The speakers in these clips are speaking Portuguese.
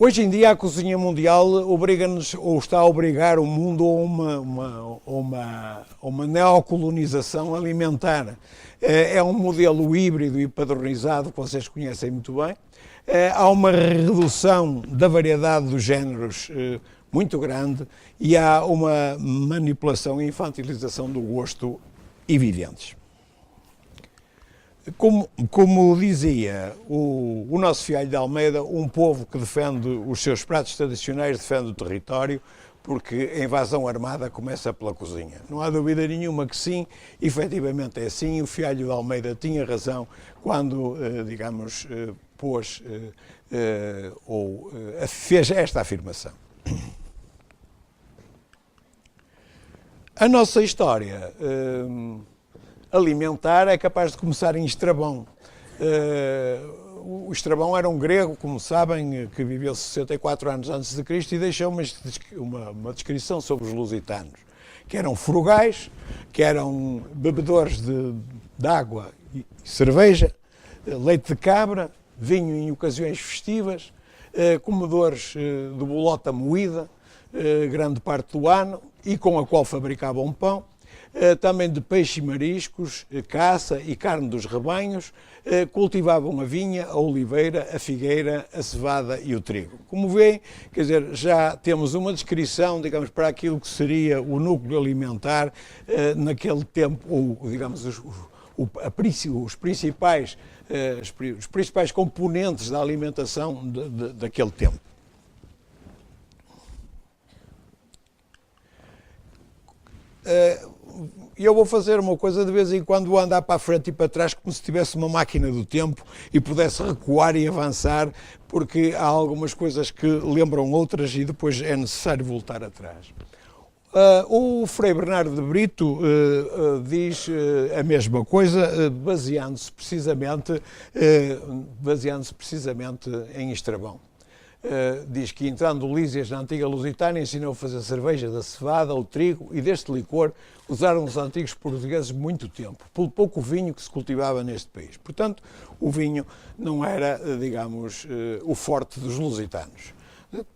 Hoje em dia a cozinha mundial obriga-nos, ou está a obrigar o mundo a uma neocolonização alimentar. É um modelo híbrido e padronizado que vocês conhecem muito bem. Há uma redução da variedade dos géneros muito grande e há uma manipulação e infantilização do gosto evidentes. Como dizia o nosso Fialho de Almeida, um povo que defende os seus pratos tradicionais defende o território, porque a invasão armada começa pela cozinha. Não há dúvida nenhuma que sim, efetivamente é assim. O Fialho de Almeida tinha razão quando, fez esta afirmação. A nossa história alimentar é capaz de começar em Estrabão. O Estrabão era um grego, como sabem, que viveu 64 anos antes de Cristo e deixou uma descrição sobre os lusitanos, que eram frugais, que eram bebedores de água e cerveja, leite de cabra, vinho em ocasiões festivas, comedores de bolota moída, grande parte do ano, e com a qual fabricavam pão. Também de peixe e mariscos, caça e carne dos rebanhos, cultivavam a vinha, a oliveira, a figueira, a cevada e o trigo. Como veem, quer dizer, já temos uma descrição, digamos, para aquilo que seria o núcleo alimentar naquele tempo, ou, digamos, os principais componentes da alimentação daquele tempo. E eu vou fazer uma coisa de vez em quando, vou andar para a frente e para trás como se tivesse uma máquina do tempo e pudesse recuar e avançar, porque há algumas coisas que lembram outras e depois é necessário voltar atrás. O Frei Bernardo de Brito diz a mesma coisa, baseando-se precisamente em Estrabão. Diz que, entrando Lísias na antiga Lusitânia, ensinou a fazer cerveja da cevada, o trigo, e deste licor usaram os antigos portugueses muito tempo, pelo pouco vinho que se cultivava neste país. Portanto, o vinho não era, digamos, o forte dos lusitanos.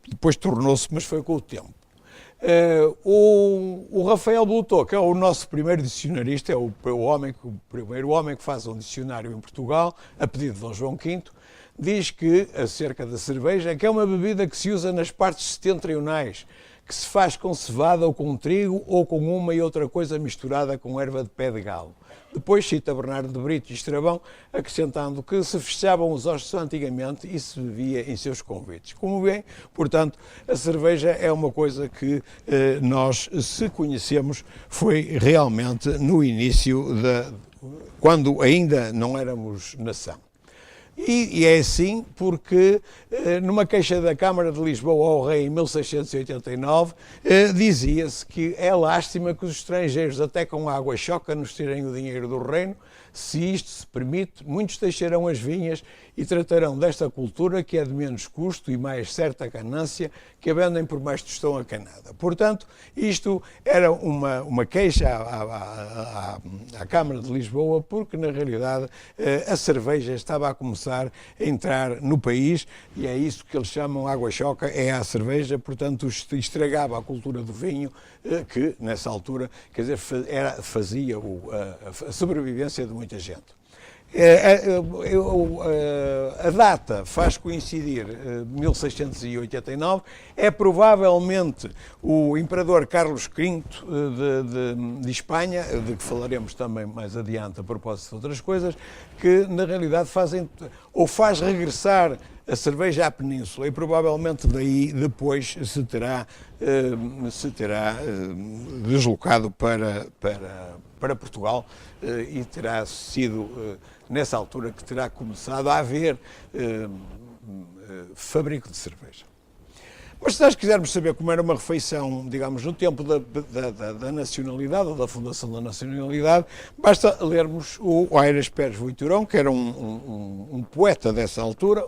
Depois tornou-se, mas foi com o tempo. O Rafael Blutot, que é o nosso primeiro dicionarista, é o primeiro homem que faz um dicionário em Portugal, a pedido de Dom João V, diz que, acerca da cerveja, que é uma bebida que se usa nas partes setentrionais, que se faz com cevada ou com trigo ou com uma e outra coisa misturada com erva de pé de galo. Depois cita Bernardo de Brito e Estrabão, acrescentando que se fechavam os ossos antigamente e se bebia em seus convites. Como bem, portanto, a cerveja é uma coisa que nós, se conhecemos, foi realmente no início, quando ainda não éramos nação. E é assim porque, numa queixa da Câmara de Lisboa ao rei em 1689, dizia-se que é lástima que os estrangeiros, até com água choca, nos tirem o dinheiro do reino. Se isto se permite, muitos deixarão as vinhas e tratarão desta cultura, que é de menos custo e mais certa ganância, que a vendem por mais tostão a canada. Portanto, isto era uma queixa à Câmara de Lisboa, porque, na realidade, a cerveja estava a começar a entrar no país, e é isso que eles chamam água-choca, é a cerveja. Portanto, estragava a cultura do vinho, que, nessa altura, quer dizer, fazia a sobrevivência de muita gente. A data faz coincidir 1689, é provavelmente o imperador Carlos V de Espanha, de que falaremos também mais adiante a propósito de outras coisas, que na realidade faz regressar a cerveja à península, e provavelmente daí depois se terá deslocado para Portugal, e terá sido nessa altura que terá começado a haver fabrico de cerveja. Mas se nós quisermos saber como era uma refeição, digamos, no tempo da nacionalidade, ou da fundação da nacionalidade, basta lermos o Aires Pérez Voiturão, que era um poeta dessa altura,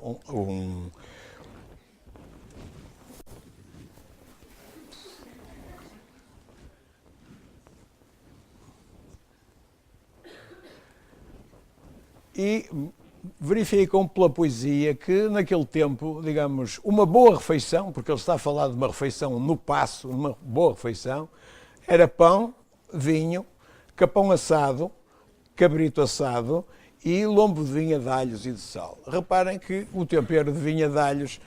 e verificam pela poesia que naquele tempo, digamos, uma boa refeição, porque ele está a falar de uma refeição no Paço, uma boa refeição, era pão, vinho, capão assado, cabrito assado e lombo de vinha de alhos e de sal. Reparem que o tempero de vinha de alhos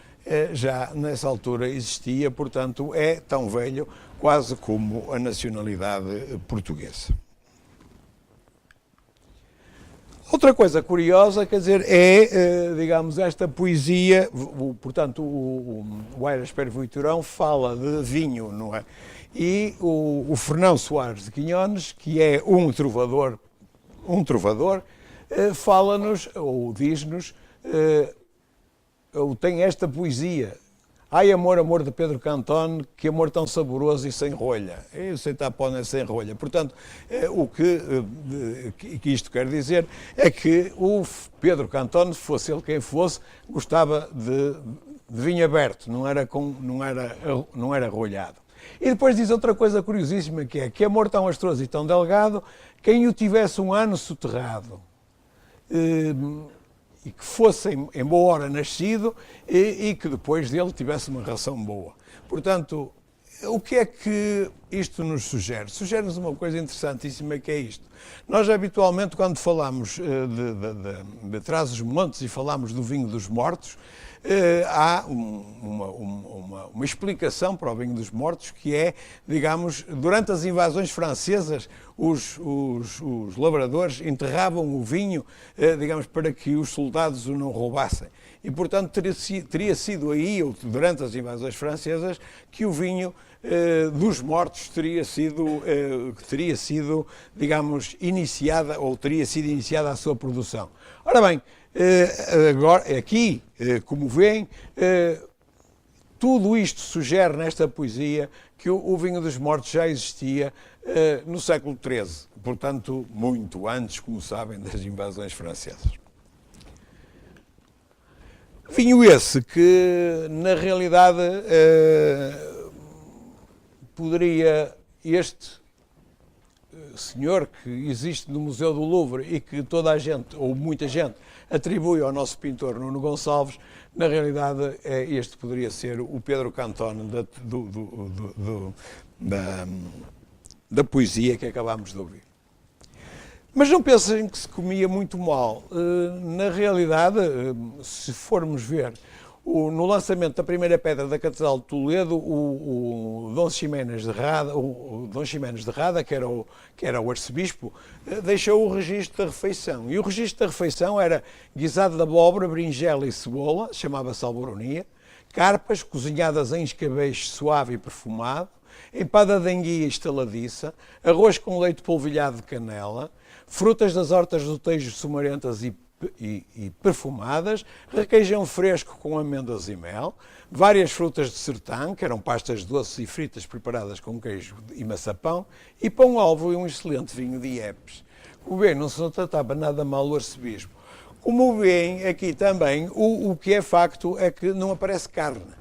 já nessa altura existia, portanto é tão velho quase como a nacionalidade portuguesa. Outra coisa curiosa, quer dizer, é, digamos, esta poesia, portanto, o Aires Pérez Voiturão fala de vinho, não é? E o Fernão Soares de Quinhones, que é um trovador, fala-nos, ou diz-nos, ou tem esta poesia: ai amor, amor de Pedro Cantone, que amor tão saboroso e sem rolha. E o Centapone é sem rolha. Portanto, o que isto quer dizer é que o Pedro Cantone, fosse ele quem fosse, gostava de vinho aberto, não era rolhado. E depois diz outra coisa curiosíssima, que é: que amor tão astroso e tão delgado, quem o tivesse um ano soterrado. E que fosse em boa hora nascido e que depois dele tivesse uma ração boa. Portanto, o que é que isto nos sugere? Sugere-nos uma coisa interessantíssima, que é isto. Nós, habitualmente, quando falamos de Trás-os-Montes e falamos do vinho dos mortos, há uma explicação para o vinho dos mortos, que é, digamos, durante as invasões francesas, os lavradores enterravam o vinho, digamos, para que os soldados o não roubassem. E, portanto, teria sido aí, ou durante as invasões francesas, que o vinho dos mortos teria sido, digamos, iniciada, ou teria sido iniciada a sua produção. Ora bem, agora, aqui, como veem, tudo isto sugere nesta poesia que o vinho dos mortos já existia no século XIII, portanto, muito antes, como sabem, das invasões francesas. Vinho esse que, na realidade, poderia este senhor que existe no Museu do Louvre e que toda a gente, ou muita gente, atribui ao nosso pintor Nuno Gonçalves, na realidade este poderia ser o Pedro Cantone da poesia que acabámos de ouvir. Mas não pensem que se comia muito mal. Na realidade, se formos ver, no lançamento da primeira pedra da Catedral de Toledo, o Dom Ximenes de Rada, que era o arcebispo, deixou o registro da refeição. E o registro da refeição era guisado de abóbora, berinjela e cebola, chamava-se alboronia, carpas cozinhadas em escabeche suave e perfumado, empada de enguia estaladiça, arroz com leite polvilhado de canela, frutas das hortas do Tejo sumarentas e perfumadas, requeijão fresco com amêndoas e mel, várias frutas de sertão, que eram pastas doces e fritas preparadas com queijo e maçapão, e pão alvo e um excelente vinho de Iepes. Como bem, não se tratava nada mal o arcebispo. Como veem aqui também, o que é facto é que não aparece carne.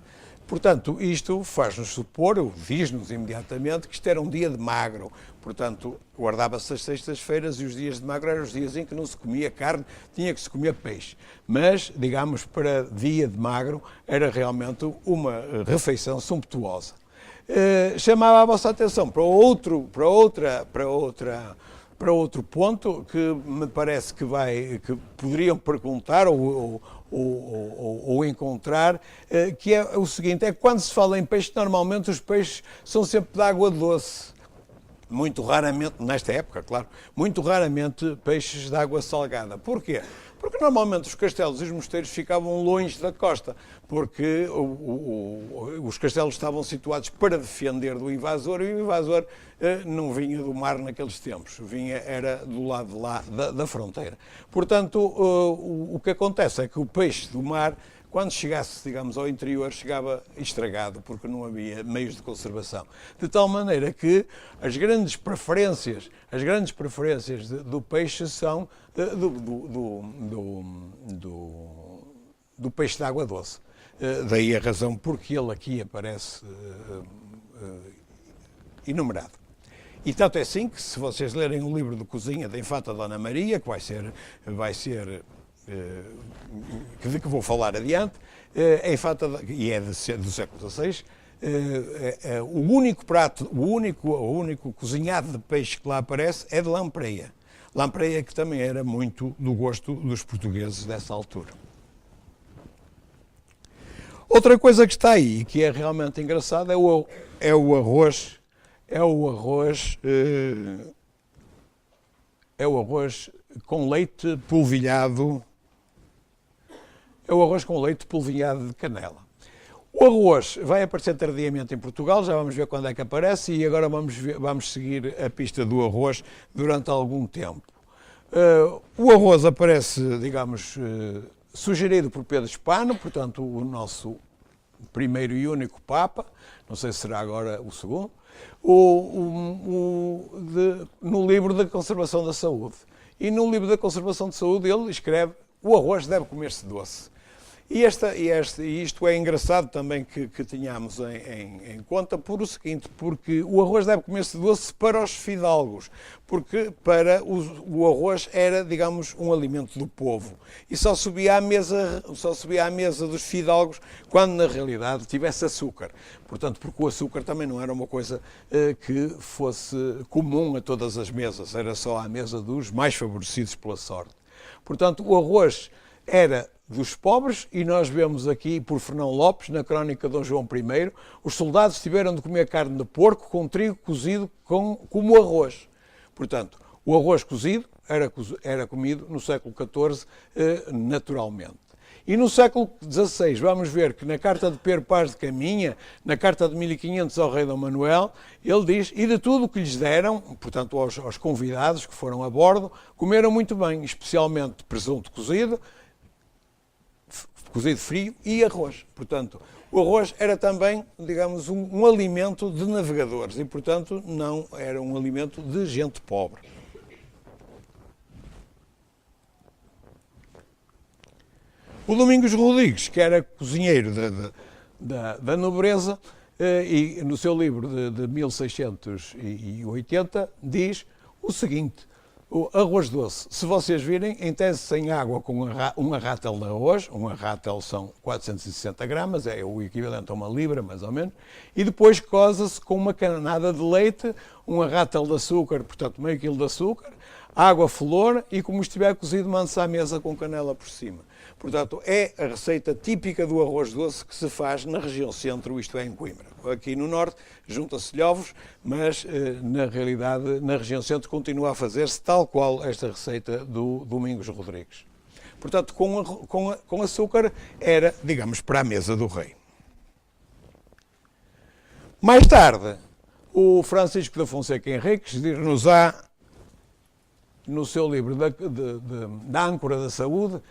Portanto, isto faz-nos supor, ou diz-nos imediatamente, que isto era um dia de magro. Portanto, guardava-se as sextas-feiras e os dias de magro eram os dias em que não se comia carne, tinha que se comer peixe. Mas, digamos, para dia de magro, era realmente uma refeição sumptuosa. Chamava a vossa atenção para outro ponto que me parece que poderiam perguntar ou encontrar, que é o seguinte: é que quando se fala em peixe, normalmente os peixes são sempre de água doce. Muito raramente, nesta época, claro, muito raramente peixes de água salgada. Porquê? Porque normalmente os castelos e os mosteiros ficavam longe da costa, porque os castelos estavam situados para defender do invasor, e o invasor não vinha do mar naqueles tempos, era do lado de lá da fronteira. Portanto, o que acontece é que o peixe do mar, quando chegasse, digamos, ao interior, chegava estragado, porque não havia meios de conservação. De tal maneira que as grandes preferências do peixe são do peixe de água doce. Daí a razão porque ele aqui aparece enumerado. E tanto é assim que, se vocês lerem o livro de cozinha da Infanta Dona Maria, que de que vou falar adiante, a Infanta, e é do século XVI, o único prato, o único cozinhado de peixe que lá aparece é de lampreia. Lampreia que também era muito do gosto dos portugueses dessa altura. Outra coisa que está aí, que é realmente engraçada, é o arroz com leite polvilhado. É o arroz com leite polvilhado de canela. O arroz vai aparecer tardiamente em Portugal, já vamos ver quando é que aparece, e agora vamos seguir a pista do arroz durante algum tempo. O arroz aparece, digamos, sugerido por Pedro Hispano, portanto, o nosso primeiro e único Papa, não sei se será agora o segundo, no livro da Conservação da Saúde. E no livro da Conservação de Saúde ele escreve: o arroz deve comer-se doce. E isto é engraçado também que tenhamos em conta por o seguinte, porque o arroz deve comer-se doce para os fidalgos, porque o arroz era, digamos, um alimento do povo. E só subia à mesa dos fidalgos quando, na realidade, tivesse açúcar. Portanto, porque o açúcar também não era uma coisa que fosse comum a todas as mesas, era só à mesa dos mais favorecidos pela sorte. Portanto, o arroz era dos pobres, e nós vemos aqui por Fernão Lopes, na crónica de Dom João I, os soldados tiveram de comer carne de porco com trigo cozido como arroz. Portanto, o arroz cozido era comido no século XIV naturalmente. E no século XVI vamos ver que na carta de Pedro Paz de Caminha, na carta de 1500 ao rei Dom Manuel, ele diz: e de tudo o que lhes deram, portanto aos convidados que foram a bordo, comeram muito bem, especialmente presunto cozido frio e arroz. Portanto, o arroz era também, digamos, um alimento de navegadores e, portanto, não era um alimento de gente pobre. O Domingos Rodrigues, que era cozinheiro da nobreza, e no seu livro de 1680, diz o seguinte: o arroz doce, se vocês virem, em tese sem água com um arrátel de arroz, um arrátel são 460 gramas, é o equivalente a uma libra, mais ou menos, e depois coza-se com uma canada de leite, um arrátel de açúcar, portanto meio quilo de açúcar, água flor e, como estiver cozido, manda-se à mesa com canela por cima. Portanto, é a receita típica do arroz doce que se faz na região centro, isto é, em Coimbra. Aqui no norte junta-se ovos, mas na realidade na região centro continua a fazer-se tal qual esta receita do Domingos Rodrigues. Portanto, com açúcar era, digamos, para a mesa do rei. Mais tarde, o Francisco da Fonseca Henriques dir-nos-á, no seu livro da Âncora da Saúde,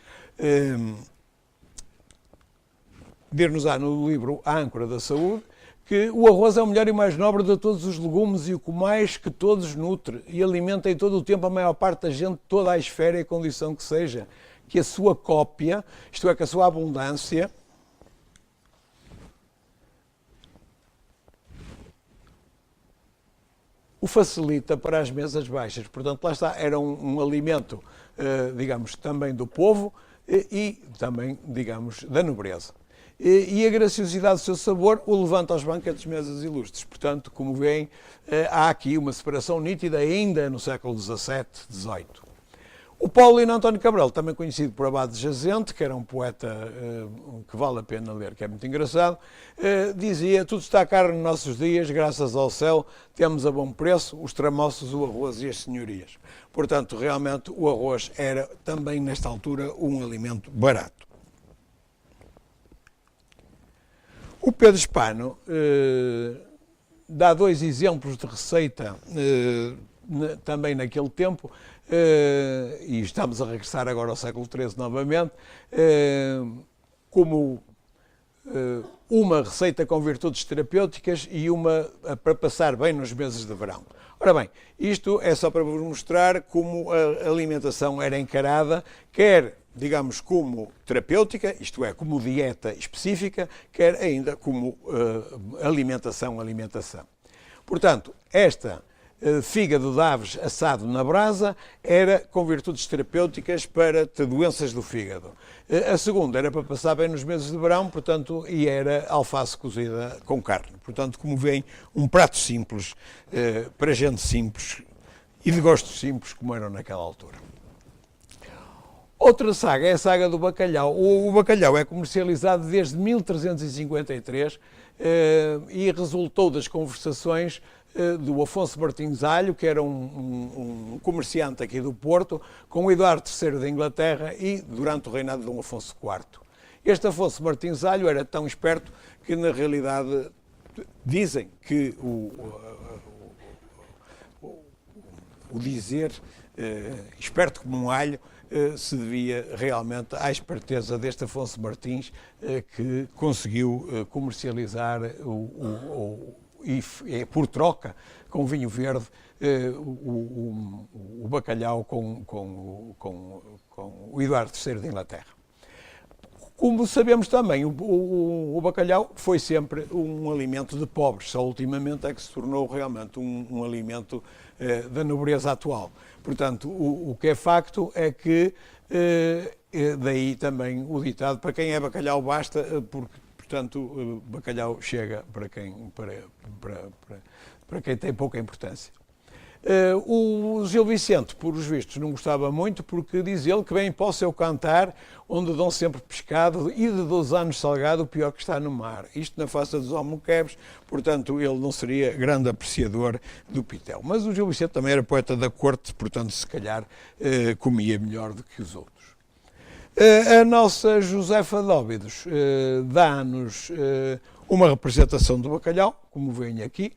dir-nos-á no livro A Âncora da Saúde, que o arroz é o melhor e mais nobre de todos os legumes e o que mais que todos nutre e alimenta em todo o tempo a maior parte da gente, toda a esfera e a condição que seja, que a sua cópia, isto é, que a sua abundância, o facilita para as mesas baixas. Portanto, lá está, era um alimento, digamos, também do povo e também, digamos, da nobreza. E a graciosidade do seu sabor o levanta aos banquetes, mesas ilustres. Portanto, como veem, há aqui uma separação nítida ainda no século XVII, XVIII. O Paulino António Cabral, também conhecido por Abade de Jazente, que era um poeta que vale a pena ler, que é muito engraçado, dizia: tudo está caro nos nossos dias, graças ao céu, temos a bom preço os tramoços, o arroz e as senhorias. Portanto, realmente o arroz era também, nesta altura, um alimento barato. O Pedro Hispano dá dois exemplos de receita também naquele tempo, e estamos a regressar agora ao século XIII novamente, como uma receita com virtudes terapêuticas e uma para passar bem nos meses de verão. Ora bem, isto é só para vos mostrar como a alimentação era encarada, quer, digamos, como terapêutica, isto é, como dieta específica, quer ainda como alimentação. Portanto, esta fígado de aves assado na brasa era com virtudes terapêuticas para doenças do fígado. A segunda era para passar bem nos meses de verão, portanto, e era alface cozida com carne. Portanto, como veem, um prato simples, para gente simples e de gostos simples, como eram naquela altura. Outra saga é a saga do bacalhau. O bacalhau é comercializado desde 1353 e resultou das conversações do Afonso Martins Alho, que era um comerciante aqui do Porto, com o Eduardo III da Inglaterra e durante o reinado de Dom Afonso IV. Este Afonso Martins Alho era tão esperto que, na realidade, dizem que o dizer esperto como um alho se devia realmente à esperteza deste Afonso Martins, que conseguiu comercializar e por troca com vinho verde o bacalhau com o Eduardo III de Inglaterra. Como sabemos também, o bacalhau foi sempre um alimento de pobres, só ultimamente é que se tornou realmente um alimento da nobreza atual. Portanto, o que é facto é que daí também o ditado, para quem é bacalhau basta, porque, portanto, bacalhau chega para quem tem pouca importância. O Gil Vicente, por os vistos, não gostava muito, porque diz ele que bem posso eu cantar onde dão sempre pescado e de 12 anos salgado o pior que está no mar. Isto na face dos almoquebes, portanto ele não seria grande apreciador do pitel. Mas o Gil Vicente também era poeta da corte, portanto se calhar comia melhor do que os outros. A nossa Josefa de Óbidos dá-nos uma representação do bacalhau, como veem aqui,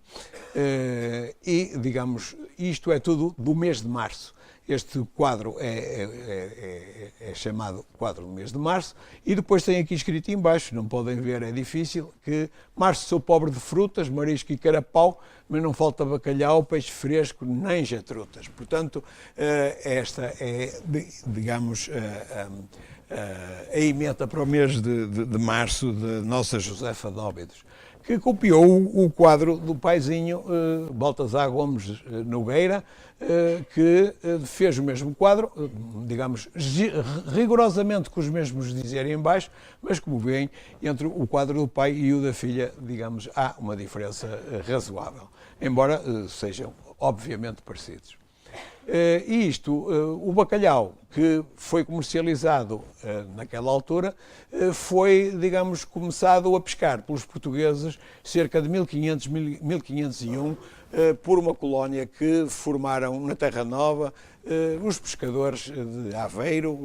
e, digamos, isto é tudo do mês de março. Este quadro é chamado quadro do mês de março, e depois tem aqui escrito em baixo, não podem ver, é difícil, que março sou pobre de frutas, marisco e carapau, mas não falta bacalhau, peixe fresco, nem jatrutas. Portanto, esta é, digamos, a emenda para o mês de março de Nossa Josefa de Óbidos, que copiou o quadro do paizinho Baltasar Gomes Nogueira, que fez o mesmo quadro, digamos, rigorosamente com os mesmos dizeres em baixo, mas como veem, entre o quadro do pai e o da filha, digamos, há uma diferença razoável, embora sejam obviamente parecidos. E isto, o bacalhau que foi comercializado naquela altura, foi, digamos, começado a pescar pelos portugueses cerca de 1501, por uma colónia que formaram na Terra Nova os pescadores de Aveiro,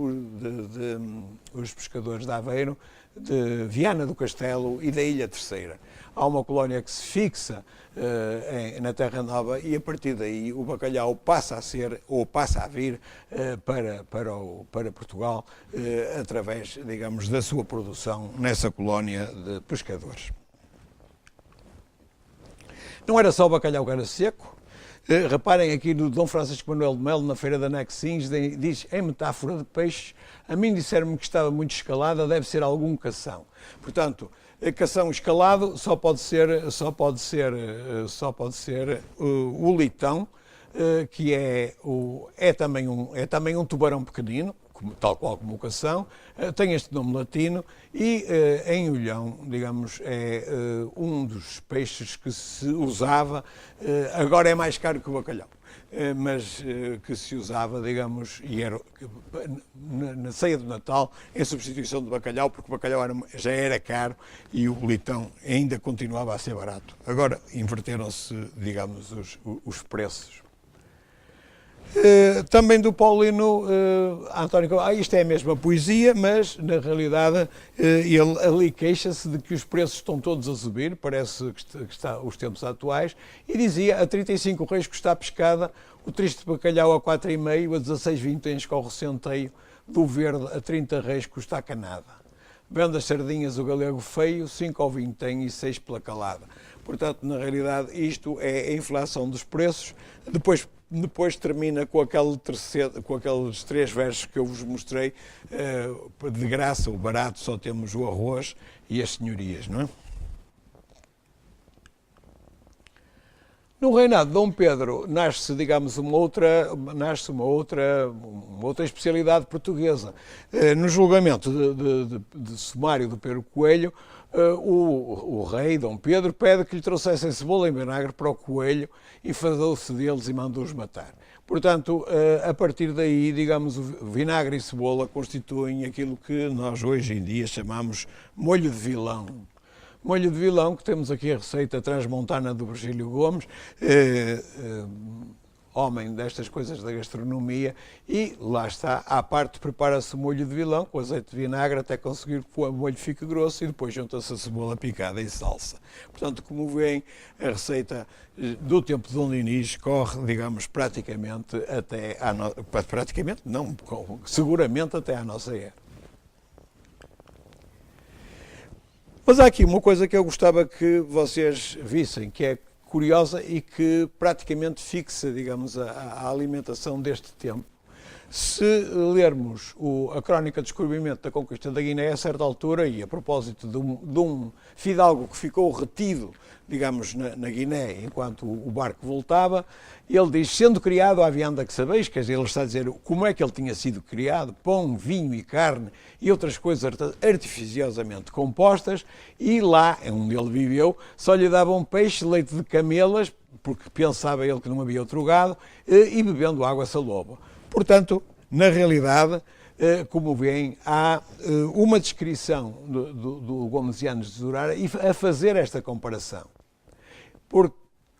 de Viana do Castelo e da Ilha Terceira. Há uma colónia que se fixa na Terra Nova e a partir daí o bacalhau passa a ser, ou passa a vir para Portugal através, digamos, da sua produção nessa colónia de pescadores. Não era só o bacalhau que era seco. Reparem aqui no Dom Francisco Manuel de Melo, na Feira da Nexins, diz, em metáfora de peixes, a mim disseram-me que estava muito escalada, deve ser algum cação. Portanto, cação escalado só pode ser o litão, que é também um tubarão pequenino, tal qual como o cação, tem este nome latino e em Olhão, digamos, é um dos peixes que se usava, agora é mais caro que o bacalhau, mas que se usava, digamos, e era na ceia do Natal, em substituição do bacalhau, porque o bacalhau já era caro e o litão ainda continuava a ser barato. Agora inverteram-se, digamos, os preços. Também do Paulino António, isto é a mesma poesia, mas na realidade ele ali queixa-se de que os preços estão todos a subir, parece que está os tempos atuais, e dizia, a 35 reis custa a pescada, o triste bacalhau a 4,5, a 16 vinténs corre o centeio, do verde a 30 reis custa a canada. vende as sardinhas o galego feio, 5 ao vinho tem e 6 pela calada. Portanto, na realidade, isto é a inflação dos preços. Depois termina com aqueles 3 versos que eu vos mostrei, de graça, o barato, só temos o arroz e as senhorias, não é? No reinado de Dom Pedro nasce, digamos, uma outra especialidade portuguesa. No julgamento de sumário do Pedro Coelho, o rei, Dom Pedro, pede que lhe trouxessem cebola em vinagre para o coelho, enfadou-se deles e mandou-os matar. Portanto, a partir daí, digamos, o vinagre e cebola constituem aquilo que nós hoje em dia chamamos molho de vilão. Molho de vilão, que temos aqui a receita transmontana do Virgílio Gomes, homem destas coisas da gastronomia, e lá está, à parte prepara-se o molho de vilão com azeite de vinagre até conseguir que o molho fique grosso e depois junta-se a cebola picada e salsa. Portanto, como veem, a receita do tempo de Dom Dinis corre, digamos, praticamente até seguramente até à nossa era. Mas há aqui uma coisa que eu gostava que vocês vissem, que é curiosa e que praticamente fixa, digamos, a alimentação deste tempo. Se lermos a crónica de descobrimento da conquista da Guiné a certa altura, e a propósito de um fidalgo que ficou retido, digamos, na Guiné, enquanto o barco voltava, ele diz, sendo criado à vianda que sabeis, quer dizer, ele está a dizer como é que ele tinha sido criado, pão, vinho e carne e outras coisas artificiosamente compostas, e lá, onde ele viveu, só lhe davam peixe, leite de camelas, porque pensava ele que não havia outro gado, e bebendo água saloba. Portanto, na realidade, como veem, há uma descrição do Gomesianos de Zurara a fazer esta comparação.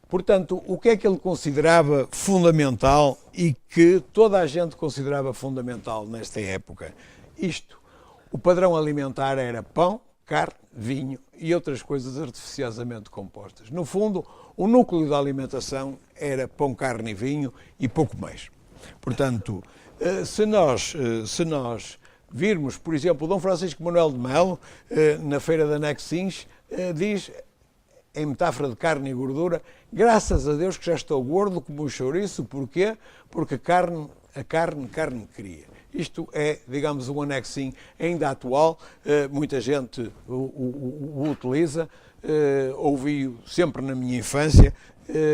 Portanto, o que é que ele considerava fundamental e que toda a gente considerava fundamental nesta época? Isto. O padrão alimentar era pão, carne, vinho e outras coisas artificiosamente compostas. No fundo, o núcleo da alimentação era pão, carne e vinho e pouco mais. Portanto, se nós virmos, por exemplo, Dom Francisco Manuel de Melo, na Feira da Nexins, diz, em metáfora de carne e gordura, graças a Deus que já estou gordo como um chouriço, porquê? Porque a carne cria. Isto é, digamos, um anexinho ainda atual, muita gente o utiliza, ouvi-o sempre na minha infância,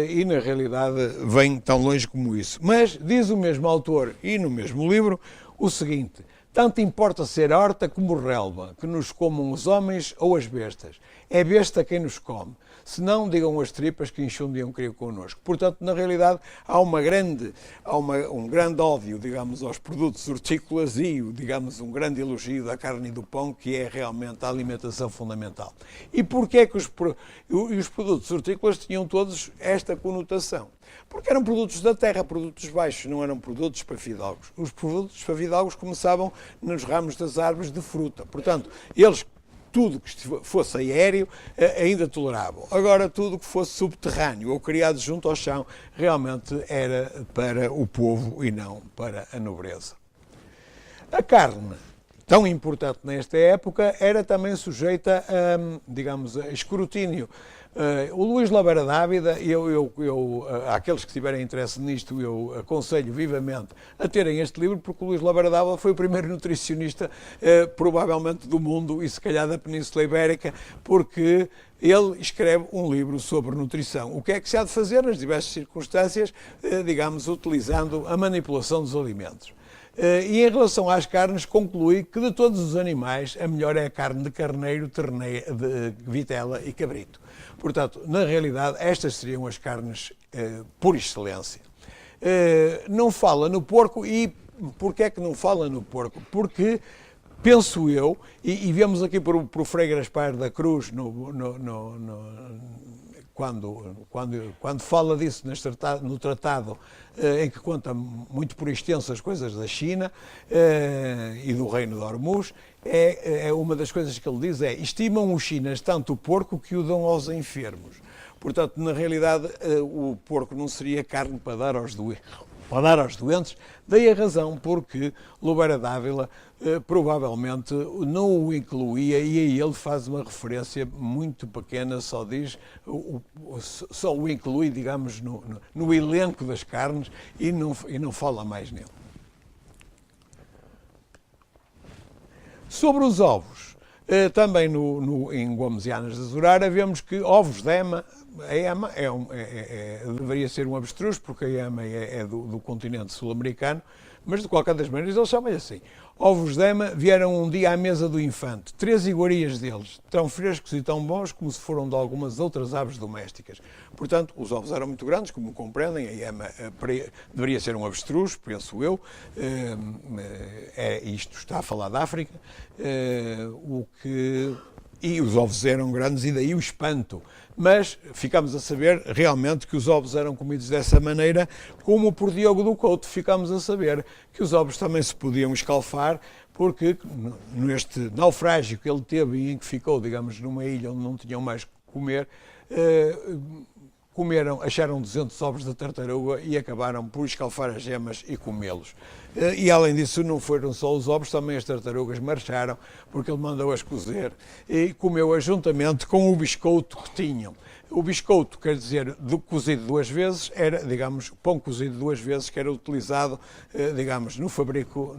e na realidade vem tão longe como isso. Mas diz o mesmo autor e no mesmo livro o seguinte: tanto importa ser horta como relva, que nos comam os homens ou as bestas. É besta quem nos come. Se não, digam as tripas que enxundiam criam connosco. Portanto, na realidade, há um grande ódio, digamos, aos produtos hortícolas e, digamos, um grande elogio da carne e do pão, que é realmente a alimentação fundamental. E porquê é que os produtos hortícolas tinham todos esta conotação? Porque eram produtos da terra, produtos baixos, não eram produtos para fidalgos. Os produtos para fidalgos começavam nos ramos das árvores de fruta. Portanto, eles, tudo que fosse aéreo, ainda toleravam. Agora, tudo que fosse subterrâneo ou criado junto ao chão, realmente era para o povo e não para a nobreza. A carne, tão importante nesta época, era também sujeita a, digamos, a escrutínio. O Luís Labeira Dávida, àqueles que tiverem interesse nisto, eu aconselho vivamente a terem este livro, porque o Luís Labeira Dávida foi o primeiro nutricionista, provavelmente do mundo e se calhar da Península Ibérica, porque ele escreve um livro sobre nutrição. O que é que se há de fazer nas diversas circunstâncias, digamos, utilizando a manipulação dos alimentos. E em relação às carnes, conclui que de todos os animais, a melhor é a carne de carneiro, de vitela e cabrito. Portanto, na realidade, estas seriam as carnes por excelência. Não fala no porco, e porquê é que não fala no porco? Porque, penso eu, e vemos aqui por Frei Gaspar da Cruz, quando fala disso no tratado em que conta muito por extenso as coisas da China e do reino de Hormuz, uma das coisas que ele diz é: estimam os chinas tanto o porco que o dão aos enfermos. Portanto, na realidade, o porco não seria carne para dar aos para dar aos doentes, daí a razão porque Lobeira Dávila provavelmente não o incluía, e aí ele faz uma referência muito pequena, só diz, só o inclui, digamos, no elenco das carnes e não fala mais nele. Sobre os ovos, também em Gomes e Anas de Azurara vemos que ovos de ema, a ema deveria ser um avestruz, porque a ema é do continente sul-americano, mas de qualquer das maneiras eles chamam assim. Ovos de ema vieram um dia à mesa do infante, 3 iguarias deles, tão frescos e tão bons como se foram de algumas outras aves domésticas. Portanto, os ovos eram muito grandes, como compreendem, a ema deveria ser um avestruz, penso eu, isto está a falar da África, e os ovos eram grandes e daí o espanto. Mas ficamos a saber realmente que os ovos eram comidos dessa maneira, como por Diogo do Couto ficamos a saber que os ovos também se podiam escalfar, porque neste naufrágio que ele teve e em que ficou, digamos, numa ilha onde não tinham mais que comer, acharam 200 ovos de tartaruga e acabaram por escalfar as gemas e comê-los. E além disso, não foram só os ovos, também as tartarugas marcharam, porque ele mandou-as cozer e comeu-as juntamente com o biscoito que tinham. O biscoito, quer dizer, cozido 2 vezes, era, digamos, pão cozido 2 vezes, que era utilizado, digamos, no fabrico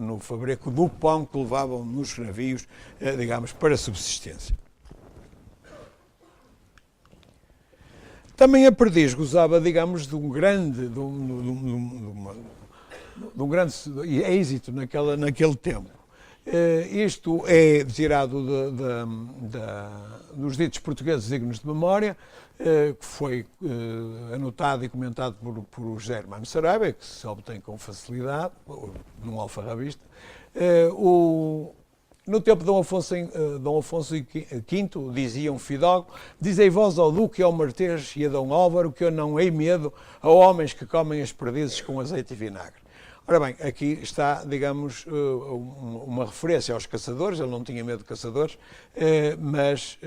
do pão que levavam nos navios, digamos, para subsistência. Também a perdiz gozava, digamos, de um grande êxito naquele tempo. Isto é tirado dos ditos portugueses dignos de memória, que foi anotado e comentado por José Hermano Saraiva, que se obtém com facilidade, num alfarrabista. No tempo de Dom Afonso V, dizia um fidalgo: dizei vós ao Duque e ao Marquês e a Dom Álvaro que eu não hei medo a homens que comem as perdizes com azeite e vinagre. Ora bem, aqui está, digamos, uma referência aos caçadores. Ele não tinha medo de caçadores, mas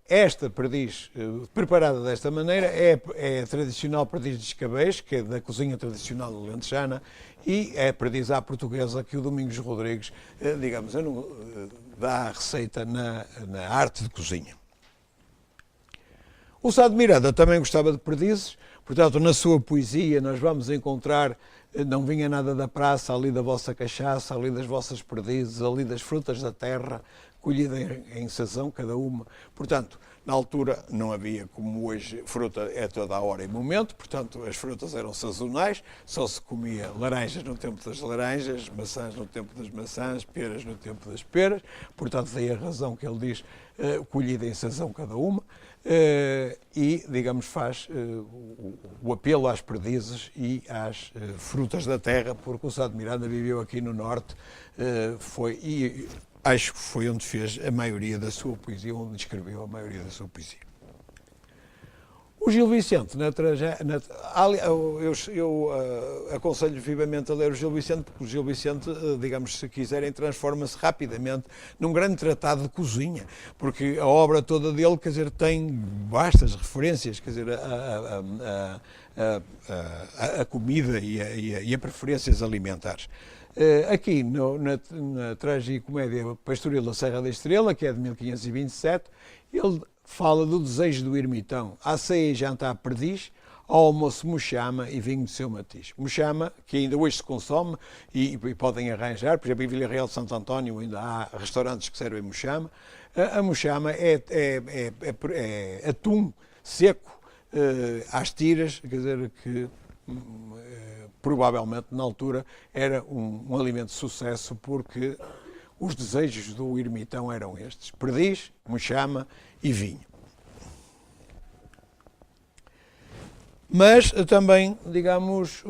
esta perdiz, preparada desta maneira, é a tradicional perdiz de escabeche, que é da cozinha tradicional alentejana, e é a perdiz à portuguesa que o Domingos Rodrigues, digamos, dá a receita na arte de cozinha. O Sá de Miranda também gostava de perdizes, portanto, na sua poesia nós vamos encontrar: não vinha nada da praça, ali da vossa cachaça, ali das vossas perdizes, ali das frutas da terra, colhida em sazão cada uma. Portanto, na altura não havia, como hoje, fruta é toda a hora e momento, portanto as frutas eram sazonais, só se comia laranjas no tempo das laranjas, maçãs no tempo das maçãs, peras no tempo das peras, portanto daí a razão que ele diz colhida em sazão cada uma, e, digamos, faz o apelo às perdizes e às frutas da terra, porque o Sá de Miranda viveu aqui no Norte, acho que foi onde fez a maioria da sua poesia, onde escreveu a maioria da sua poesia. O Gil Vicente, eu aconselho vivamente a ler o Gil Vicente, porque o Gil Vicente, digamos, se quiserem, transforma-se rapidamente num grande tratado de cozinha, porque a obra toda dele, quer dizer, tem vastas referências, quer dizer, a comida e a preferências alimentares. Aqui na tragicomédia Pastoril da Serra da Estrela, que é de 1527, ele fala do desejo do ermitão: à ceia e jantar perdiz, ao almoço mochama e vinho de seu matiz. Mochama, que ainda hoje se consome e podem arranjar, por exemplo, em Vila Real de Santo António ainda há restaurantes que servem mochama. A mochama é atum seco às tiras, quer dizer, que provavelmente na altura era um alimento de sucesso, porque os desejos do ermitão eram estes: perdiz, mochama e vinho. Mas também, digamos,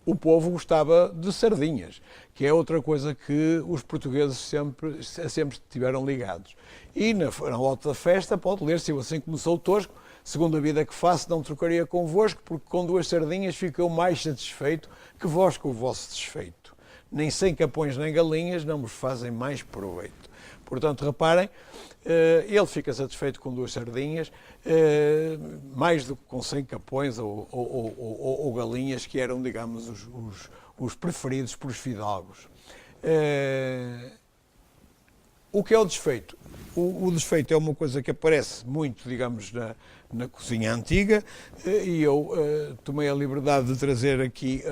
o povo gostava de sardinhas, que é outra coisa que os portugueses sempre estiveram ligados. E na volta da festa pode ler-se: eu assim começou o tosco, segundo a vida que faço não trocaria convosco, porque com 2 sardinhas fico eu mais satisfeito que vós com o vosso desfeito. Nem 100 capões nem galinhas não vos fazem mais proveito. Portanto, reparem, ele fica satisfeito com 2 sardinhas, mais do que com 100 capões ou galinhas, que eram, digamos, os preferidos pelos fidalgos. O que é o desfeito? O desfeito é uma coisa que aparece muito, digamos, na cozinha antiga, e eu tomei a liberdade de trazer aqui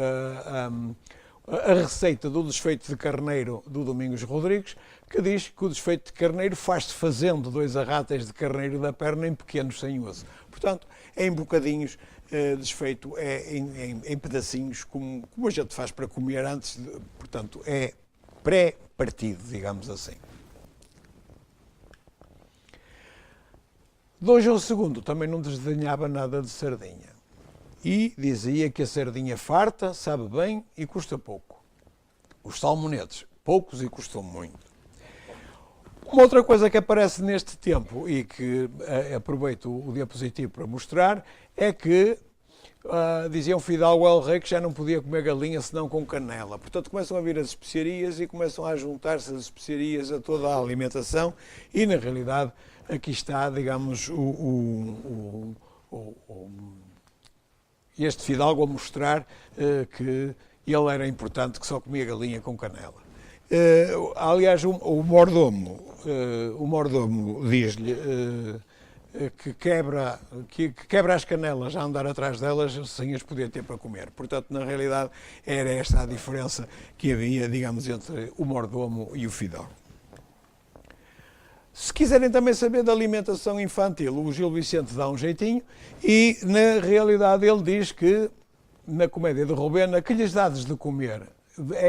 a receita do desfeito de carneiro do Domingos Rodrigues, que diz que o desfeito de carneiro faz-se fazendo 2 arráteis de carneiro da perna em pequenos sem osso. Portanto, é em bocadinhos, desfeito é em pedacinhos, como a gente faz para comer antes, portanto, é pré-partido, digamos assim. D. João II também não desdenhava nada de sardinha e dizia que a sardinha farta sabe bem e custa pouco. Os salmonetes, poucos e custam muito. Uma outra coisa que aparece neste tempo e que aproveito o diapositivo para mostrar é que dizia um fidalgo El Rei que já não podia comer galinha senão com canela. Portanto, começam a vir as especiarias e começam a juntar-se as especiarias a toda a alimentação e, na realidade, aqui está, digamos, este fidalgo a mostrar que ele era importante, que só comia galinha com canela. Aliás, o mordomo diz-lhe que quebra as canelas a andar atrás delas sem as poder ter para comer. Portanto, na realidade, era esta a diferença que havia, digamos, entre o mordomo e o fidalgo. Se quiserem também saber da alimentação infantil, o Gil Vicente dá um jeitinho e, na realidade, ele diz que, na Comédia de Rowena, que lhes dades de comer?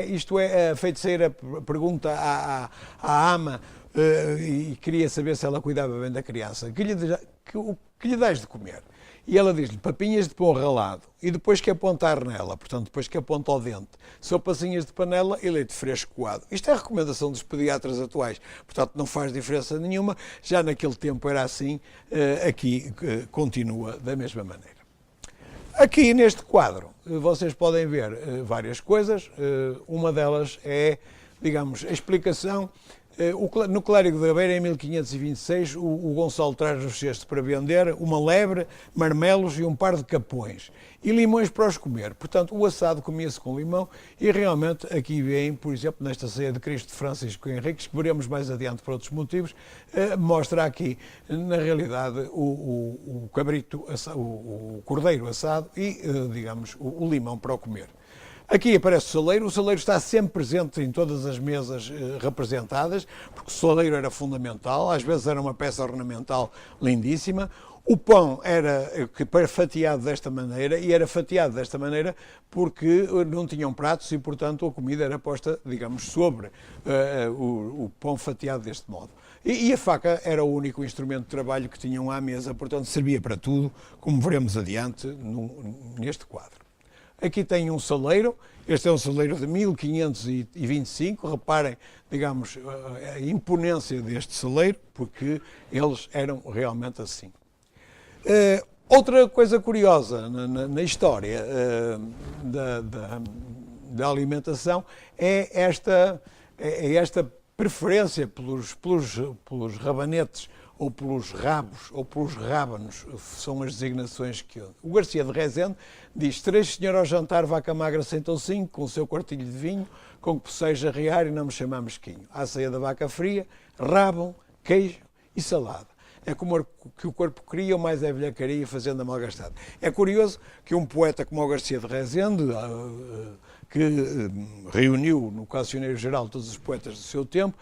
Isto é, a feiticeira pergunta à ama e queria saber se ela cuidava bem da criança. Que lhe dás de comer? E ela diz-lhe papinhas de pão ralado e depois que apontar nela, portanto depois que aponta ao dente, sopazinhas de panela e leite fresco coado. Isto é a recomendação dos pediatras atuais, portanto não faz diferença nenhuma, já naquele tempo era assim, aqui continua da mesma maneira. Aqui neste quadro vocês podem ver várias coisas, uma delas é, digamos, a explicação. No Clérigo da Beira, em 1526, o Gonçalo traz o cesto para vender uma lebre, marmelos e um par de capões. E limões para os comer. Portanto, o assado comia-se com limão e realmente aqui vem, por exemplo, nesta ceia de Cristo de Francisco Henriques, que veremos mais adiante por outros motivos, mostra aqui, na realidade, o cabrito, o cordeiro assado e, digamos, o limão para o comer. Aqui aparece o saleiro está sempre presente em todas as mesas representadas, porque o saleiro era fundamental, às vezes era uma peça ornamental lindíssima. O pão era fatiado desta maneira, e era fatiado desta maneira porque não tinham pratos e, portanto, a comida era posta, digamos, sobre o pão fatiado deste modo. E a faca era o único instrumento de trabalho que tinham à mesa, portanto, servia para tudo, como veremos adiante neste quadro. Aqui tem um saleiro, este é um saleiro de 1525, reparem, digamos, a imponência deste saleiro, porque eles eram realmente assim. Outra coisa curiosa na história da alimentação é esta preferência pelos rabanetes, ou pelos rabos, ou pelos rábanos, são as designações que... O Garcia de Rezende diz: 3 senhor ao jantar, vaca magra sentam 5, com o seu quartilho de vinho, com que posseis arriar e não me chamamos quinho. À ceia da vaca fria, rabo, queijo e salada. É como que o corpo cria, ou mais é velhacaria, fazendo a mal gastada. É curioso que um poeta como o Garcia de Rezende, que reuniu no Cancioneiro Geral todos os poetas do seu tempo,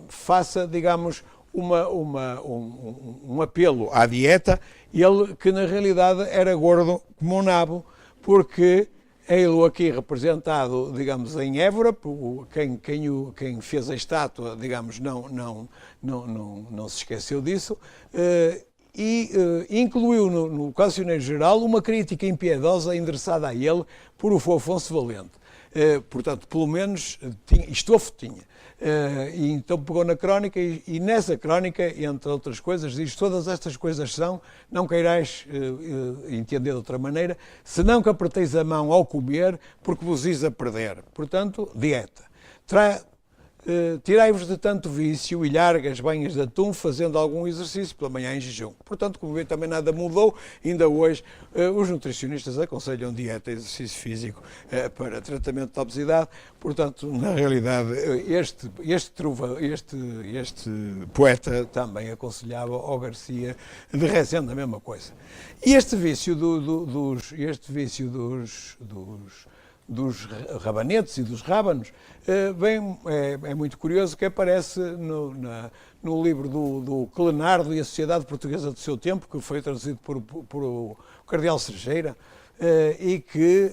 faça, digamos, um apelo à dieta, ele que na realidade era gordo como um nabo, porque ele aqui representado, digamos, em Évora, quem fez a estátua, digamos, não se esqueceu disso, e incluiu no Cancioneiro Geral uma crítica impiedosa endereçada a ele por o Afonso Valente. Portanto, pelo menos estofo tinha. E então pegou na crónica e nessa crónica, entre outras coisas, diz: todas estas coisas são, não queirais entender de outra maneira, senão que aperteis a mão ao comer, porque vos is a perder. Portanto, dieta. tirai-vos de tanto vício e largas banhas de atum fazendo algum exercício pela manhã em jejum. Portanto, como vê, também nada mudou. Ainda hoje, os nutricionistas aconselham dieta e exercício físico para tratamento da obesidade. Portanto, na realidade, este poeta também aconselhava ao Garcia de Rezende a mesma coisa. E este vício dos rabanetes e dos rábanos é muito curioso, que aparece no livro do Clenardo e a Sociedade Portuguesa do seu tempo, que foi traduzido por o Cardeal Cergeira, e que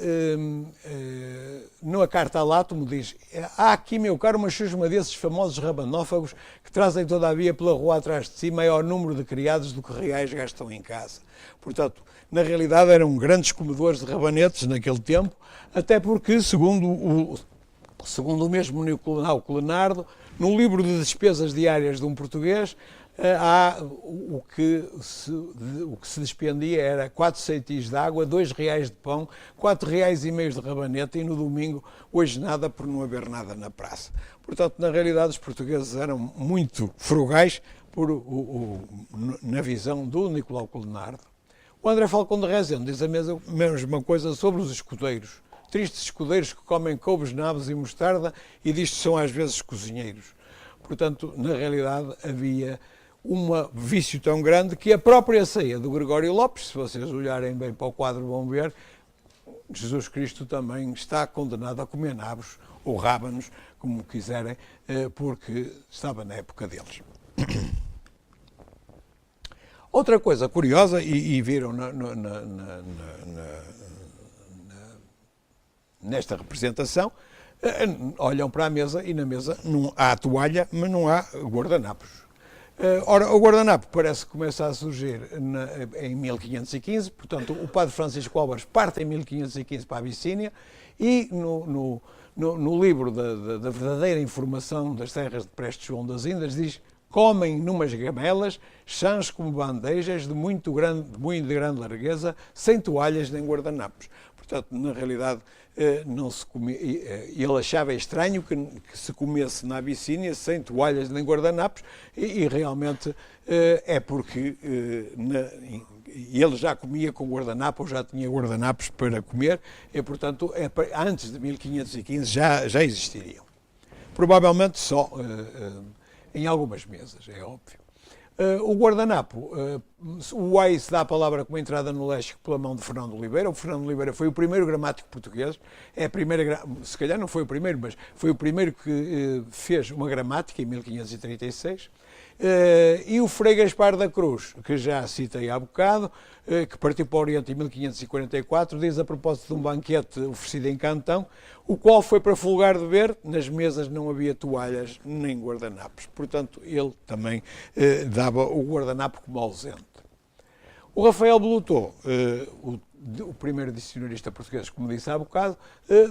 na carta a Látomo diz: há aqui, meu caro, uma chusma desses famosos rabanófagos que trazem todavia pela rua atrás de si maior número de criados do que reais gastam em casa. Portanto, na realidade eram grandes comedores de rabanetes naquele tempo, até porque, segundo o mesmo Nicolau Clenardo, no livro de despesas diárias de um português, o que se despendia era 4 ceitis de água, 2 reais de pão, 4 reais e meio de rabanete, e no domingo, hoje nada, por não haver nada na praça. Portanto, na realidade, os portugueses eram muito frugais na visão do Nicolau Clenardo. O André Falcão de Rezende diz a mesma coisa sobre os escudeiros. Tristes escudeiros que comem couves, nabos e mostarda, e disto são às vezes cozinheiros. Portanto, na realidade, havia um vício tão grande que a própria ceia do Gregório Lopes, se vocês olharem bem para o quadro vão ver, Jesus Cristo também está condenado a comer nabos ou rábanos, como quiserem, porque estava na época deles. Outra coisa curiosa, e viram nesta representação, olham para a mesa e na mesa não há toalha, mas não há guardanapos. Ora, o guardanapo parece que começa a surgir em 1515, portanto o padre Francisco Álvares parte em 1515 para a Abissínia, e no livro da verdadeira informação das terras de Preste João das Indas diz: comem numas gamelas, chãs como bandejas de muito grande largueza, sem toalhas nem guardanapos. Portanto, na realidade, não se comia, ele achava estranho que se comesse na Abissínia sem toalhas nem guardanapos, e realmente é porque ele já comia com guardanapo, ou já tinha guardanapos para comer, e portanto, antes de 1515 já existiriam. Provavelmente só em algumas mesas, é óbvio. O guardanapo, o Weiss dá a palavra como entrada no léxico pela mão de Fernando Oliveira. O Fernando Oliveira foi o primeiro gramático português, se calhar não foi o primeiro, mas foi o primeiro que fez uma gramática em 1536. E o Frei Gaspar da Cruz, que já citei há bocado, que partiu para o Oriente em 1544, diz a propósito de um banquete oferecido em Cantão, o qual foi para folgar de ver, nas mesas não havia toalhas nem guardanapos. Portanto, ele também dava o guardanapo como ausente. O Rafael Belutot, o primeiro dicionarista português, como disse há bocado,